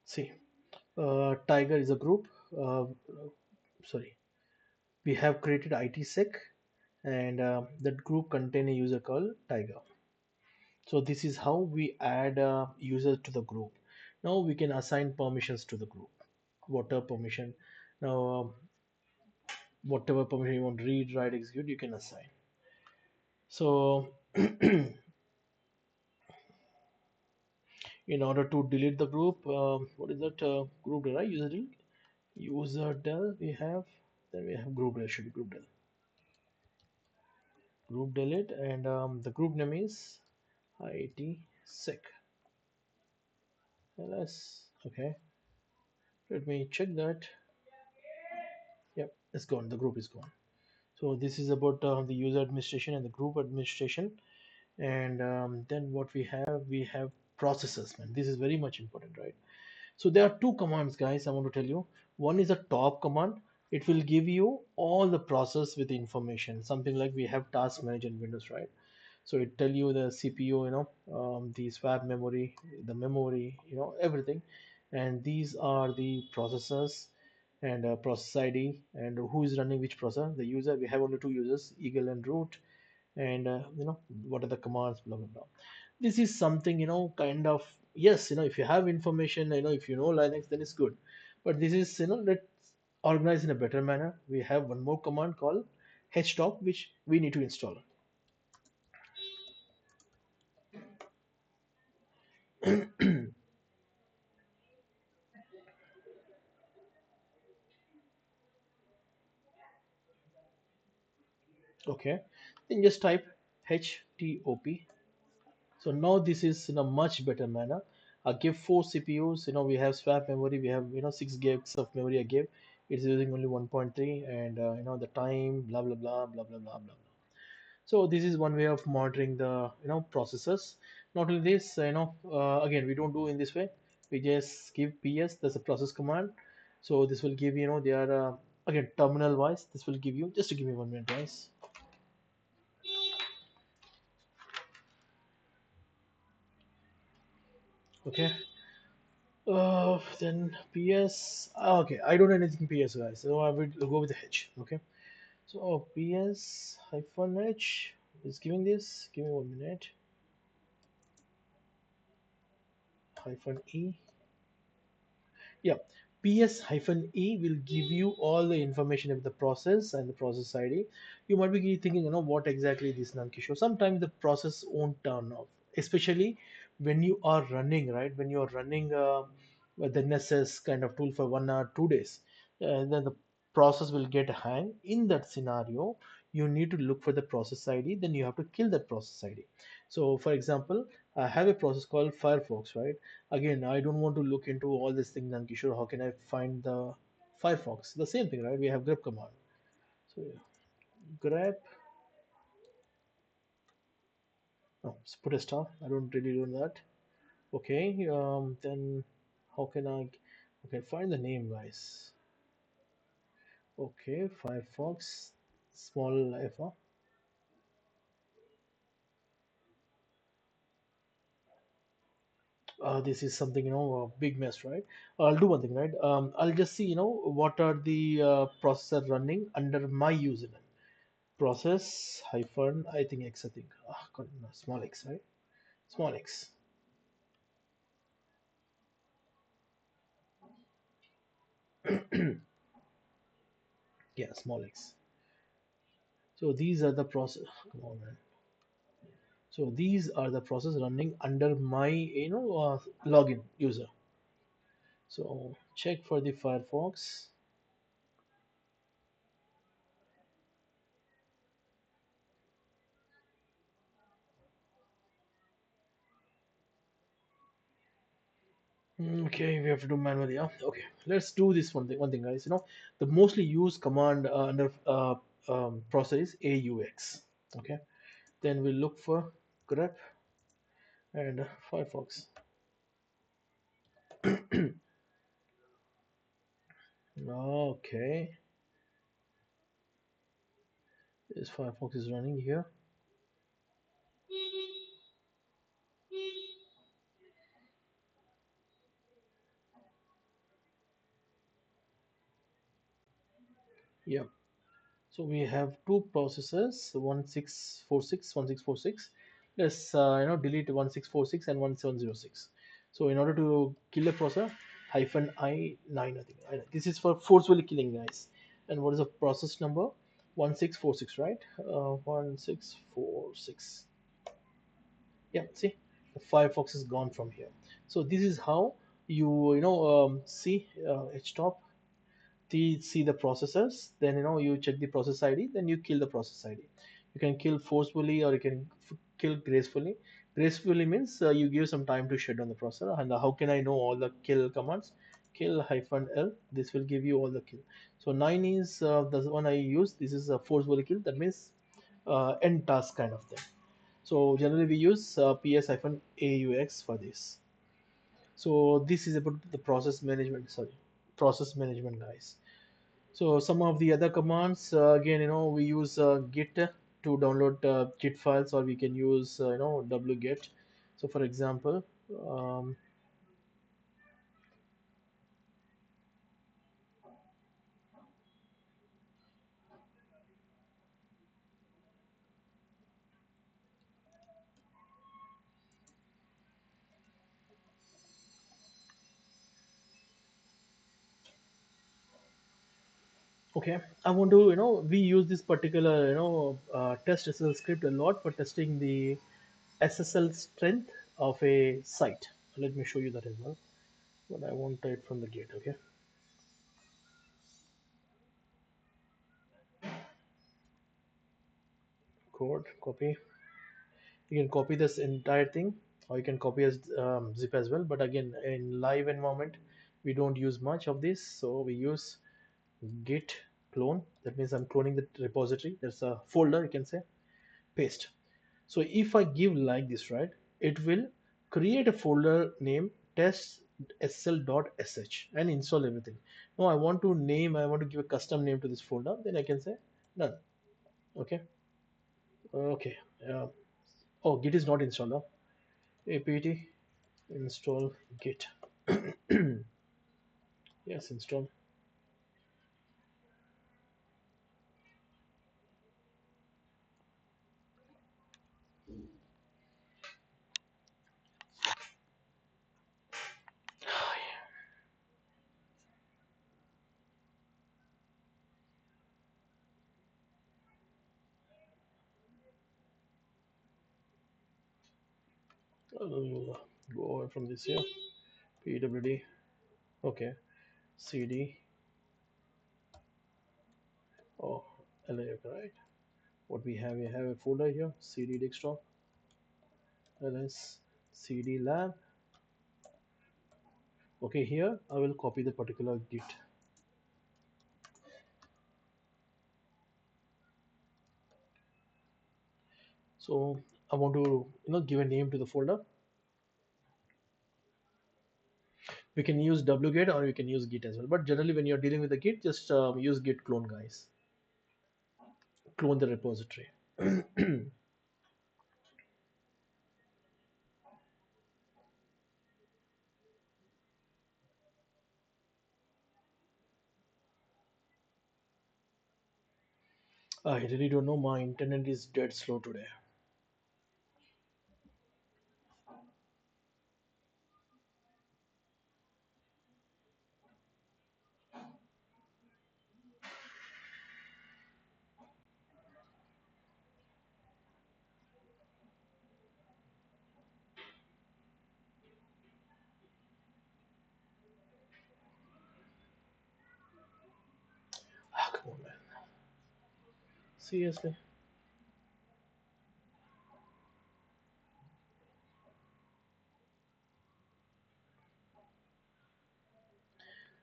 See, Tiger is a group. Sorry, we have created ITsec, and that group contain a user called Tiger. So this is how we add users to the group. Now we can assign permissions to the group. Whatever permission. Now, whatever permission you want to read, write, execute, you can assign. So in order to delete the group, what is that group del, right? User del we have, then we have group del, should be group delete, and the group name is ITsec. ls. Okay, let me check that. Yep, it's gone, the group is gone. So this is about the user administration and the group administration. And then what we have processes, man. This is very much important, right? So there are two commands, guys, I want to tell you. One is a top command. It will give you all the process with information, something like we have task manager in Windows, right? So it tell you the CPU, the swap memory, the memory, everything. And these are the processors, and process ID, and who is running which processor. The user, we have only two users, eagle and root. And what are the commands, blah blah blah. This is something, kind of, yes, if you have information, if you know Linux, then it's good. But this is, let's organize in a better manner. We have one more command called htop, which we need to install. Okay, then just type htop. So now this is in a much better manner. I give four CPUs. We have swap memory. We have 6 gigs of memory. I give. It's using only 1.3, and the time, blah blah blah blah blah blah blah. So this is one way of monitoring the processes. Not only this, again, we don't do in this way. We just give ps. That's a process command. So this will give, they are again terminal wise. This will give you, just to give me 1 minute, guys. Okay. Then PS. Okay, I don't know anything PS, guys. So I will go with the H. Okay. So PS hyphen H is giving this. Give me 1 minute. Hyphen E. Yeah, PS hyphen E will give you all the information of the process and the process ID. You might be thinking, what exactly this Nankishore. Sometimes the process won't turn off, especially when you are running, right? When you are running the Nessus kind of tool for 1 hour, 2 days, then the process will get hang. In that scenario, you need to look for the process ID. Then you have to kill that process ID. So, for example, I have a process called Firefox, right? Again, I don't want to look into all these things, and Kishore, how can I find the Firefox? The same thing, right? We have grep command. So yeah, grep, no, put a star. I don't really do that. Okay, then how can I, okay, find the name, guys. Okay, Firefox, small f. This is something, a big mess, right? I'll do one thing, right? I'll just see, what are the processor running under my username. Process hyphen, I think X, I think. God, no, small x, right? Small x. Yeah, small x. So these are the process. Come on, man. So these are the process running under my login user. So check for the Firefox. Okay, we have to do manually. Yeah. Okay, let's do this one thing. One thing, guys. The mostly used command under process is AUX. Okay. Then we look for grep and Firefox. Okay, this Firefox is running here. Yeah. So we have two processors, 1646, 1646. Let's delete 1646 and 1706. So in order to kill a processor, hyphen I9, I think. This is for forcefully killing, guys. And what is the process number? 1646, right? 1646. Yeah, see, the Firefox is gone from here. So this is how see htop see the processors, then you check the process ID, then you kill the process ID. You can kill forcefully or you can kill gracefully. Gracefully means you give some time to shut down the processor. And how can I know all the kill commands? Kill hyphen L, this will give you all the kill. So 9 is the one I use. This is a forcefully kill, that means end task kind of thing. So generally we use ps hyphen aux for this. So this is about the process management, sorry, process management, guys. So some of the other commands, again, we use git to download git files, or we can use wget. So for example, um, okay, I want to, we use this particular, test SSL script a lot for testing the SSL strength of a site. Let me show you that as well. But I want it from the git, okay? Code, copy. You can copy this entire thing, or you can copy as zip as well. But again, in live environment, we don't use much of this, so we use git clone. That means I'm cloning the repository. There's a folder, you can say, paste. So if I give like this, right, it will create a folder name test sl.sh and install everything. Now I want to give a custom name to this folder, then I can say none. Okay. Okay. Oh, git is not installed. Huh? apt install git. Yes, install. I'll go away from this here. pwd. Okay. cd. Oh, LA, right? What we have a folder here, cd desktop, ls, cd lab. Okay, here I will copy the particular git. So I want to give a name to the folder. We can use wget or we can use git as well, but generally when you're dealing with the git, just use git clone, guys. Clone the repository. I really don't know, my internet is dead slow today. Ah, come on, man. Seriously.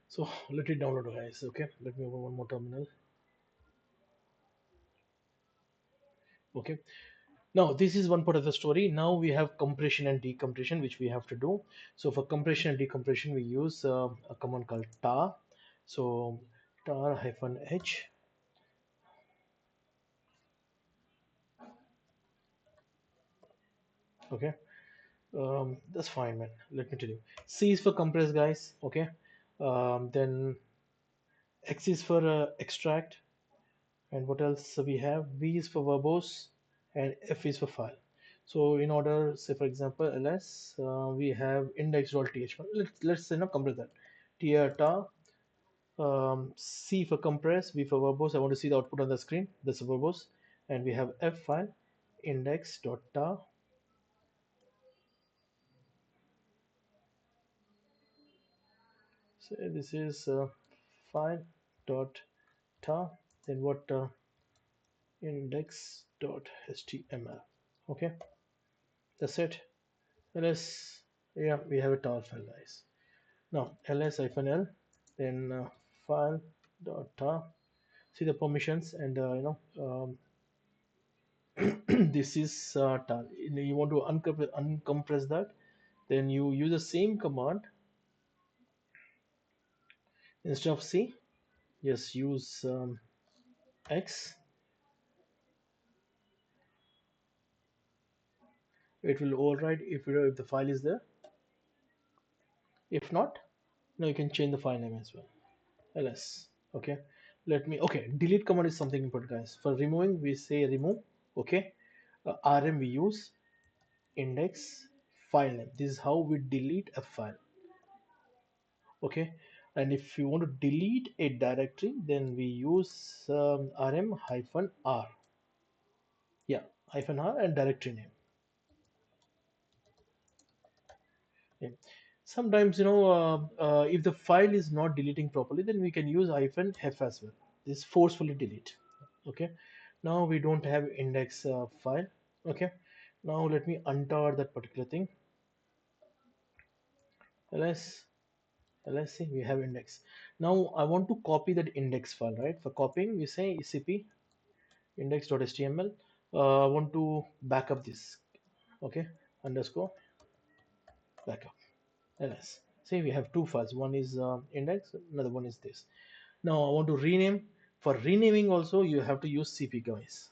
So let it download, guys. Okay, let me open one more terminal. Okay, now this is one part of the story. Now we have compression and decompression, which we have to do. So for compression and decompression, we use a command called tar. So tar hyphen h. Okay, that's fine, man. Let me tell you. C is for compress, guys. Okay, then X is for extract. And what else we have? V is for verbose and F is for file. So in order, say for example, ls, we have index.th1. Let's compress that. Tr C for compress, V for verbose. I want to see the output on the screen. That's verbose, and we have F file index.tar. So this is file dot tar. Then what? Index.html. Okay, that's it. ls, yeah, we have a tar file, guys. Now ls-l, then file dot tar. See the permissions, and this is tar. You want to uncompress that, then you use the same command instead of C. Just use X. It will override if the file is there. If not, now you can change the file name as well. ls. Okay. Okay. Delete command is something important, guys. For removing, we say remove. Okay. rm we use index file name. This is how we delete a file. Okay. And if you want to delete a directory, then we use rm hyphen r. Yeah, hyphen r and directory name. Yeah. Sometimes, if the file is not deleting properly, then we can use hyphen f as well. This forcefully delete. Okay. Now we don't have index file. Okay. Now let me untar that particular thing. Let's let's see. We have index. Now I want to copy that index file, right? For copying, we say cp index.html. I want to backup this. Okay. Underscore backup. ls. See, we have two files. One is index, another one is this. Now I want to rename. For renaming also, you have to use cp, guys.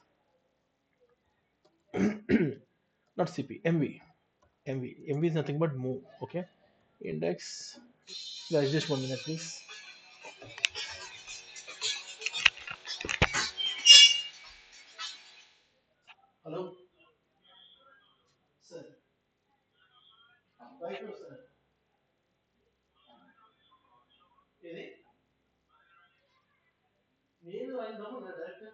Not cp, mv. mv is nothing but move. Okay. Index. Guys, just 1 minute, please. Hello, sir. Right, sir. Is నేను ఆయన డబ్బులు direct.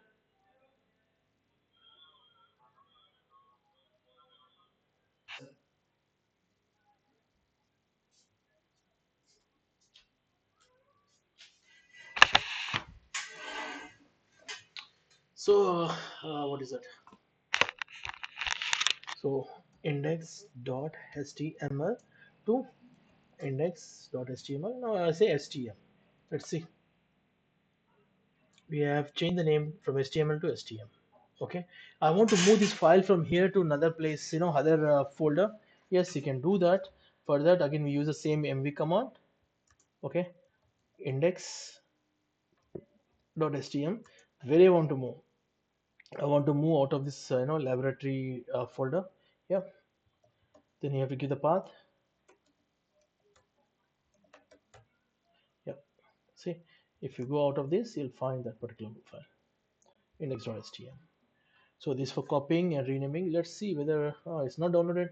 So, what is that? So, index.html to index.html. Now I say htm. Let's see. We have changed the name from html to htm. Okay. I want to move this file from here to another place, other folder. Yes, you can do that. For that, again, we use the same mv command. Okay. Index.htm. Where I want to move. I want to move out of this, laboratory folder. Yeah. Then you have to give the path. Yeah. See, if you go out of this, you'll find that particular file. Index.htm. So this for copying and renaming. Let's see whether it's not downloaded.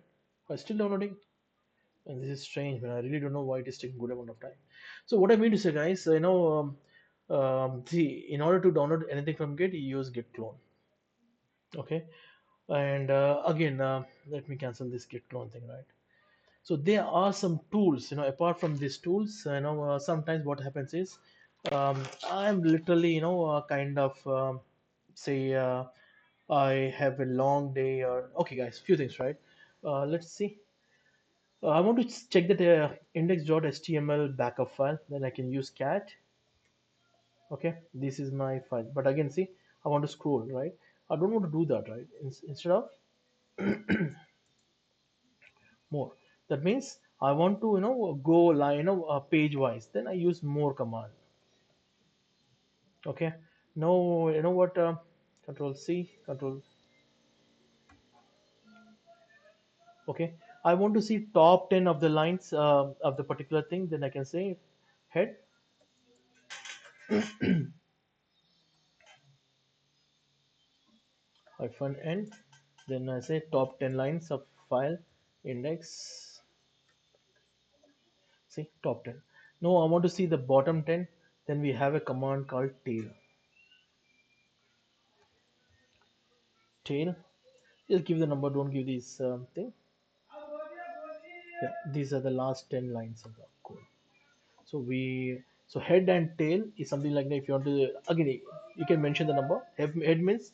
It's still downloading. And this is strange, man. I really don't know why it is taking good amount of time. So what I mean to say, guys, see, in order to download anything from Git, you use git clone. Okay. And again, let me cancel this git clone thing, right? So there are some tools, apart from these tools, sometimes what happens is, I'm literally, kind of, say, I have a long day, or okay, guys, few things, right? Let's see. I want to check that index.html backup file. Then I can use cat. Okay, this is my file. But again, see, I want to scroll, right? I don't want to do that, right? Instead of more, that means I want to, go line, page wise. Then I use more command. Okay. No, you know what? Control C, Control. Okay. I want to see top 10 of the lines of the particular thing. Then I can say head. hyphen n, then I say top 10 lines of file index. See, top 10. No, I want to see the bottom 10. Then we have a command called tail. Just give the number, don't give this thing. Yeah, these are the last 10 lines of the code. So we, so head and tail is something like that. If you want to, again, you can mention the number. Head means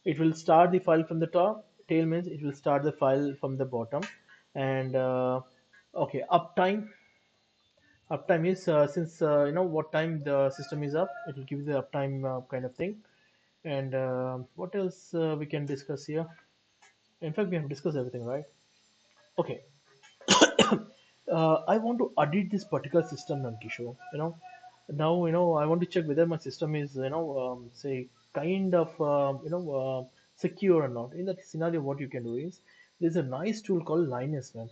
it will start the file from the top. Tail means it will start the file from the bottom. And okay, uptime is since what time the system is up, it will give you the uptime kind of thing. And what else we can discuss here? In fact, we have discussed everything, right? Okay. I want to audit this particular system, Nankishore. Now I want to check whether my system is say kind of secure or not. In that scenario, what you can do is there's a nice tool called Linus, man.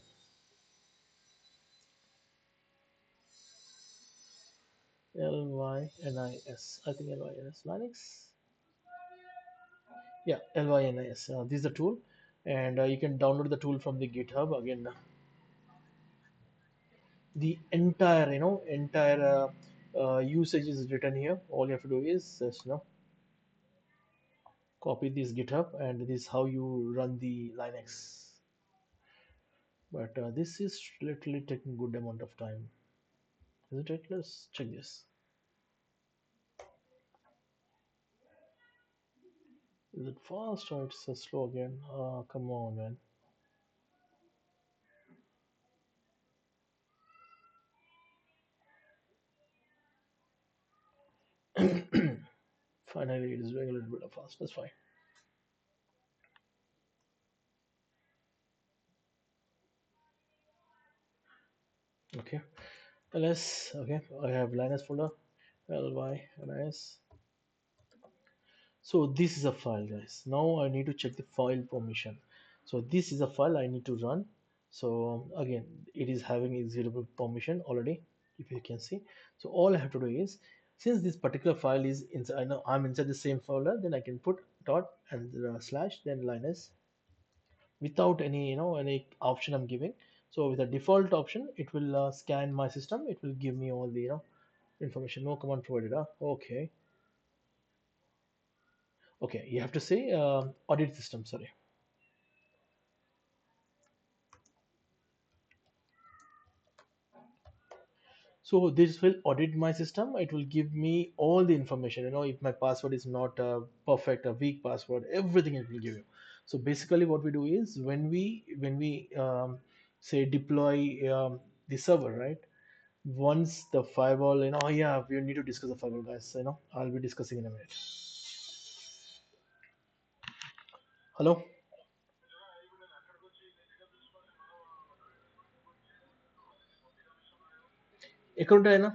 Lynis. I think Lynis. Linux. Yeah, Lynis. This is the tool, and you can download the tool from the GitHub. Again, the entire usage is written here. All you have to do is just copy this GitHub, and this is how you run the Linux. But this is literally taking good amount of time, isn't it? Let's check this. Is it fast or it's slow again? Come on, man. Finally, it is doing a little bit of fast. That's fine. Okay. ls. Okay, I have Linux folder. Ly. So this is a file, guys. Now I need to check the file permission. So this is a file I need to run. So again, it is having executable permission already, if you can see. So all I have to do is, since this particular file is inside, I know I'm inside the same folder, then I can put dot and slash then Linus without any option I'm giving. So with the default option, it will scan my system. It will give me all the information. No command provided. Okay. Okay, you have to say audit system. Sorry. So this will audit my system. It will give me all the information. If my password is not perfect, a weak password, everything it will give you. So basically, what we do is when we say deploy the server, right? Once the firewall, oh yeah, we need to discuss the firewall, guys. I'll be discussing in a minute. Hello, account है ना?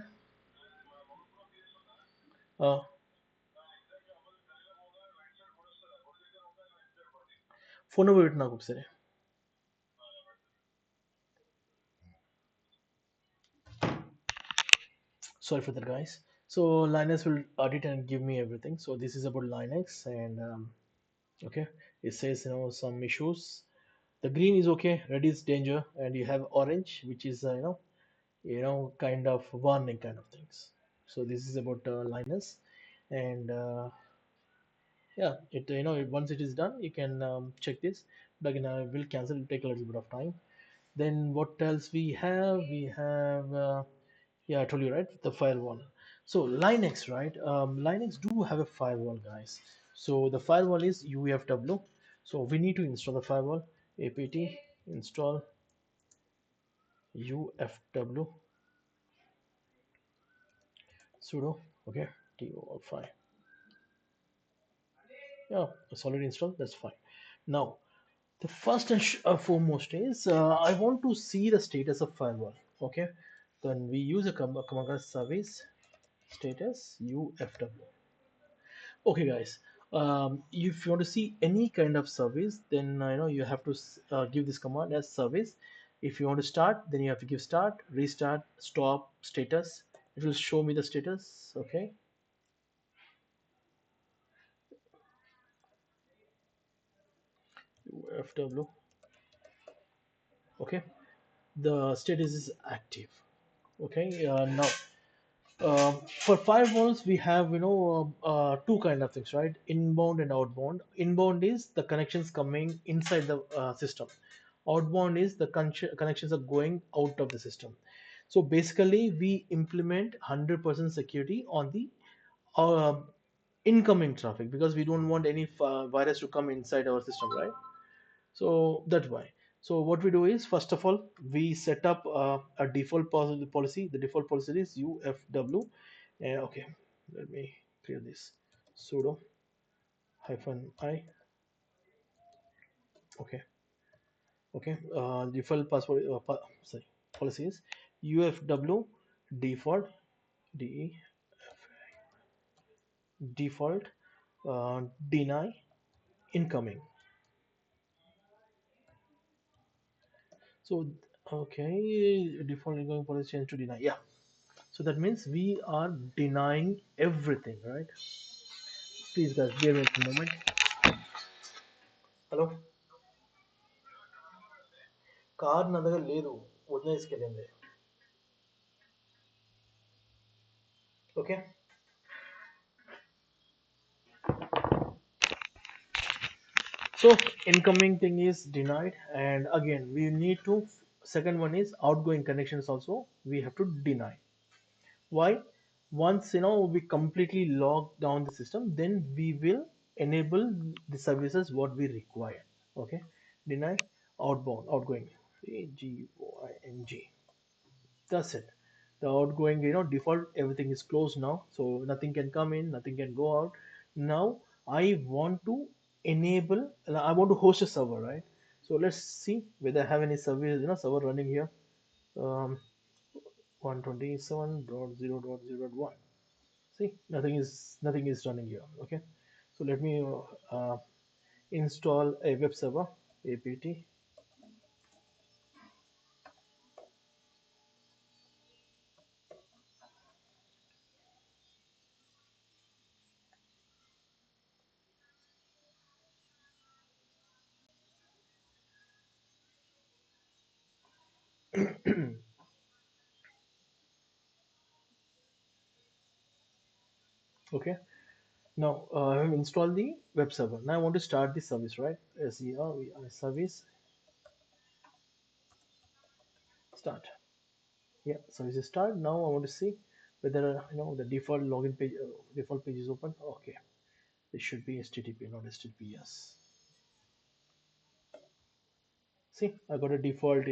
Phone number इतना खूब सारे. Sorry for that, guys. So Linux will audit and give me everything. So this is about Linux, and okay, it says some issues. The green is okay, red is danger, and you have orange, which is kind of warning kind of things. So this is about Linux, and yeah, once it is done, you can check this. But again, I will cancel. It take a little bit of time. Then what else we have? We have yeah, I told you, right, the firewall. So Linux, right? Linux do have a firewall, guys. So the firewall is UFW. So we need to install the firewall. Apt install UFW sudo. Okay, to 5. Yeah, it's already installed. That's fine. Now the first and foremost is I want to see the status of firewall. Okay, then we use a command called service status UFW. Okay, guys. If you want to see any kind of service, then you have to give this command as service. If you want to start, then you have to give start, restart, stop, status. It will show me the status. Okay. UFW. Okay, the status is active. Okay, now for firewalls we have two kind of things, right? Inbound and outbound. Inbound is the connections coming inside the system. Outbound is the connections are going out of the system. So basically we implement 100% security on the uh, incoming traffic because we don't want any virus to come inside our system, right? So that's why. So what we do is, first of all, we set up a default policy. The default policy is UFW. Okay, let me clear this. Sudo hyphen I. Okay, okay. Default password. Sorry, policy is UFW default de default deny incoming. So okay, default incoming policy change to deny. Yeah. So that means we are denying everything, right? Please guys, bear with me a moment. Hello? Car నా దగ్గర లేదు, వదిలేసుకెళ్ళింది. Okay? So incoming thing is denied, and again we need to, second one is outgoing connections also we have to deny. Why? Once we completely lock down the system, then we will enable the services what we require. Okay? Deny outbound, outgoing. AGOING. That's it. The outgoing, default, everything is closed now, so nothing can come in, nothing can go out. Now I want to enable, I want to host a server, right? So let's see whether I have any service, server running here. Um, 127.0.0.1. See, nothing is running here. Okay, so let me install a web server, apt. Okay, now I have installed the web server. Now I want to start the service, right? Service start. Yeah, service is start. Now I want to see whether the default login page, default page is open. Okay, it should be HTTP, not HTTPS. See, I got a default,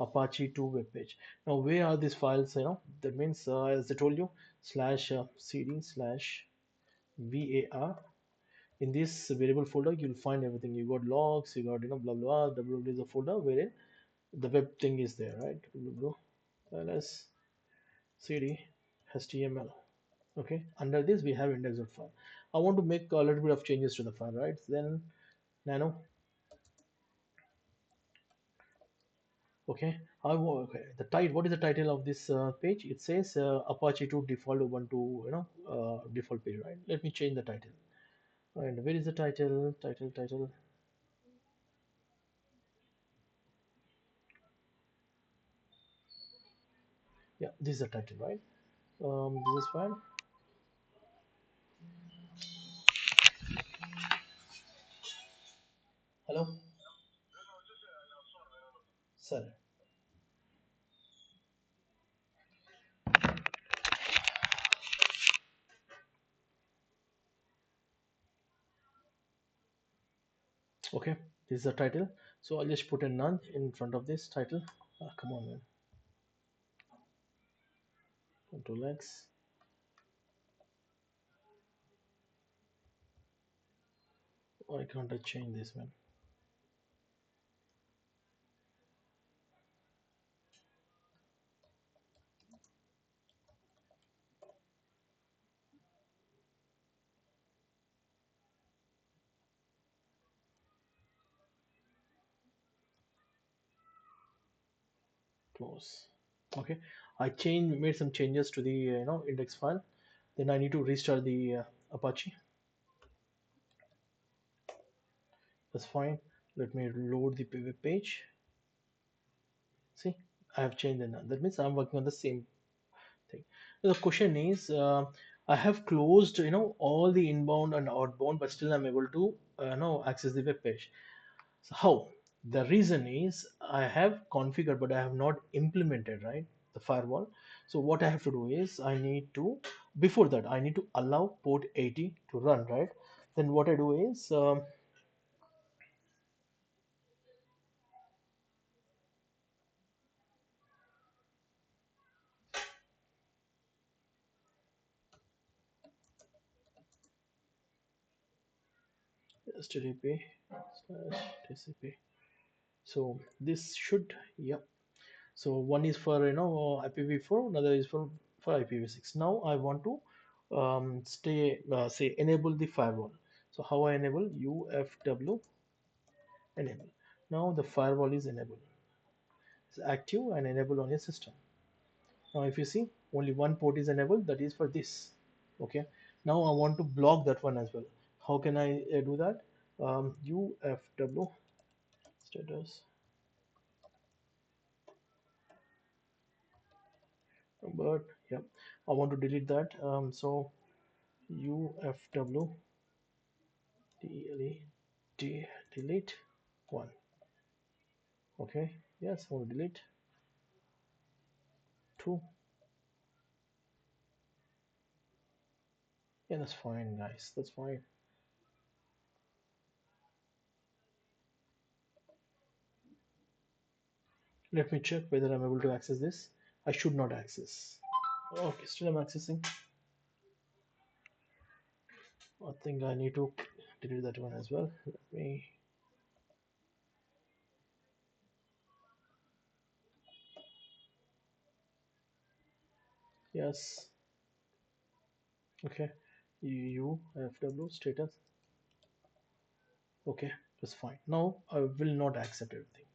Apache 2 web page. Now, where are these files? That means, as I told you, slash cd slash var. In this variable folder, you'll find everything. You got logs, you got, blah blah. www is a folder wherein the web thing is there, right? www ls cd html. Okay. Under this, we have index.file file. I want to make a little bit of changes to the file, right? Then nano. Okay, okay. The title. What is the title of this page? It says Apache 2 default Ubuntu, default page, right? Let me change the title. And where is the title? Title. Yeah, this is the title, right? This is fine. Hello, sir. Okay, this is the title. So I'll just put a none in front of this title. Come on, man. Control X. Why can't I change this, man? Close. Okay, I made some changes to the index file. Then I need to restart the Apache. That's fine. Let me load the web page. See, I have changed the name. That means I'm working on the same thing. The question is, I have closed, all the inbound and outbound, but still I'm able to, access the web page. So how? The reason is I have configured, but I have not implemented, right, the firewall. So what I have to do is I need to, before that, I need to allow port 80 to run, right? Then what I do is, HTTP slash TCP. So this should, yep. So one is for IPv4, another is for IPv6. Now I want to stay say enable the firewall. So how I enable? UFW enable. Now the firewall is enabled. It's active and enabled on your system. Now if you see, only one port is enabled, that is for this. Okay. Now I want to block that one as well. How can I do that? UFW status, but yeah, I want to delete that. So UFW delete one. Okay. Yes, I want to delete two. Yeah, that's fine, guys. That's fine. Let me check whether I'm able to access this. I should not access. Okay, still I'm accessing. I think I need to delete that one as well. Let me. Yes. Okay. UFW status. Okay, that's fine. Now I will not accept everything.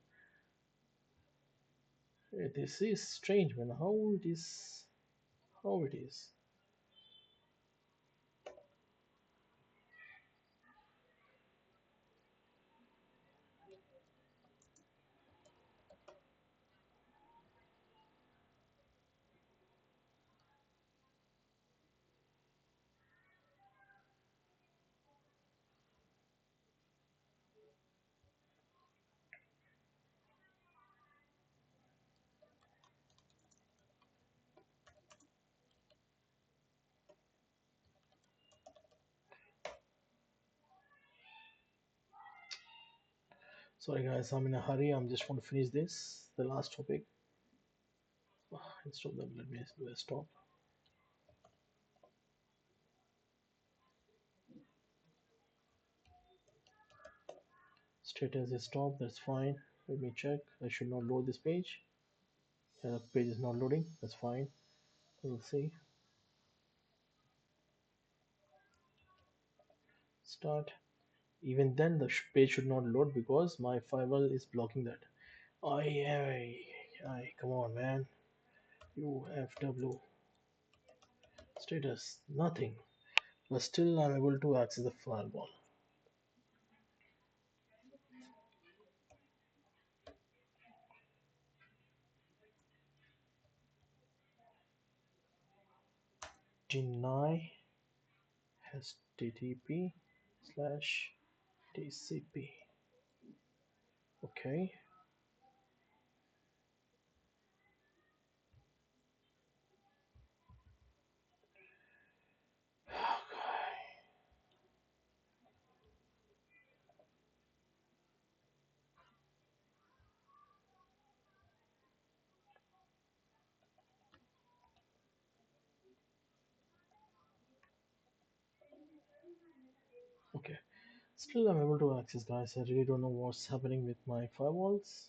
This is strange, man. How it is? How it is? Sorry, guys. I'm in a hurry. I'm just want to finish this. The last topic. Instead of that, let me do a stop. Status is stop. That's fine. Let me check. I should not load this page. The page is not loading. That's fine. We'll see. Start. Even then, the page should not load because my firewall is blocking that. Come on, man. UFW status nothing. But still, I'm able to access the firewall. Deny HTTP slash TCP. Okay. Okay. Still, I'm able to access, guys. I really don't know what's happening with my firewalls.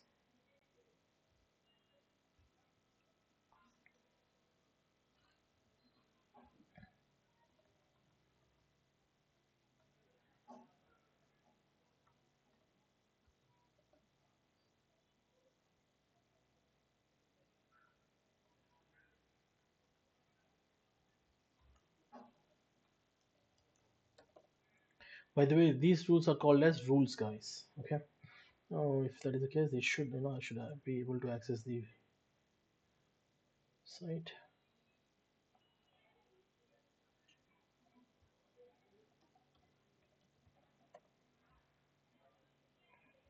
By the way, these rules are called as rules, guys. Okay. Oh, if that is the case, they should, I should be able to access the site.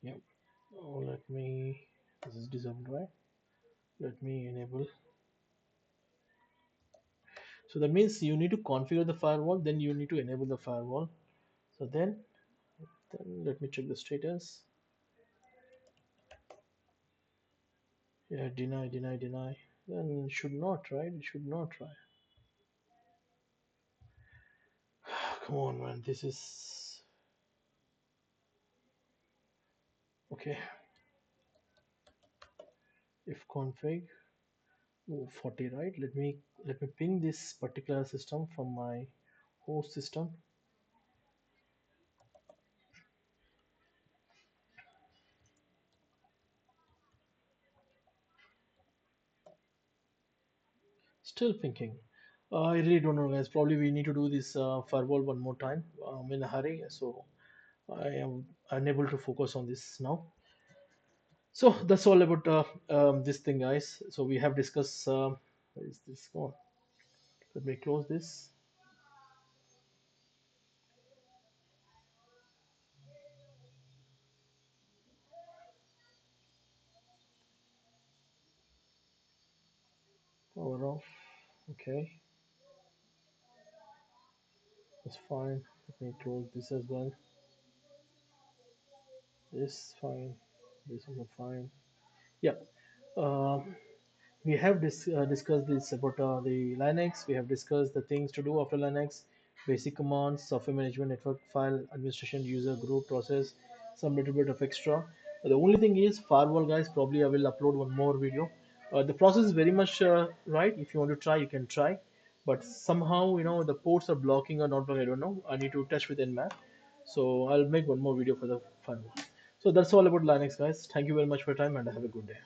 Yep. Oh, let me. This is disabled, right? Let me enable. So that means you need to configure the firewall, then you need to enable the firewall. So then let me check the status. Yeah, deny, deny, deny. Then it should not, right? It should not try. Come on, man. This is okay. If config, oh, 40, right? Let me ping this particular system from my host system. Still thinking. I really don't know, guys. Probably we need to do this firewall one more time. I'm in a hurry, so I am unable to focus on this now. So that's all about this thing, guys. So we have discussed. Where is this gone? Let me close this. Power off. Okay, that's fine. Let me close this as well. This fine. This also fine. Yeah. Um, we have discussed this about the Linux. We have discussed the things to do after Linux, basic commands, software management, network file administration, user group process, some little bit of extra. The only thing is firewall, guys. Probably I will upload one more video. The process is very much right. If you want to try, you can try. But somehow, the ports are blocking or not blocking. I don't know. I need to touch with Nmap. So I'll make one more video for the firewall. So that's all about Linux, guys. Thank you very much for your time and have a good day.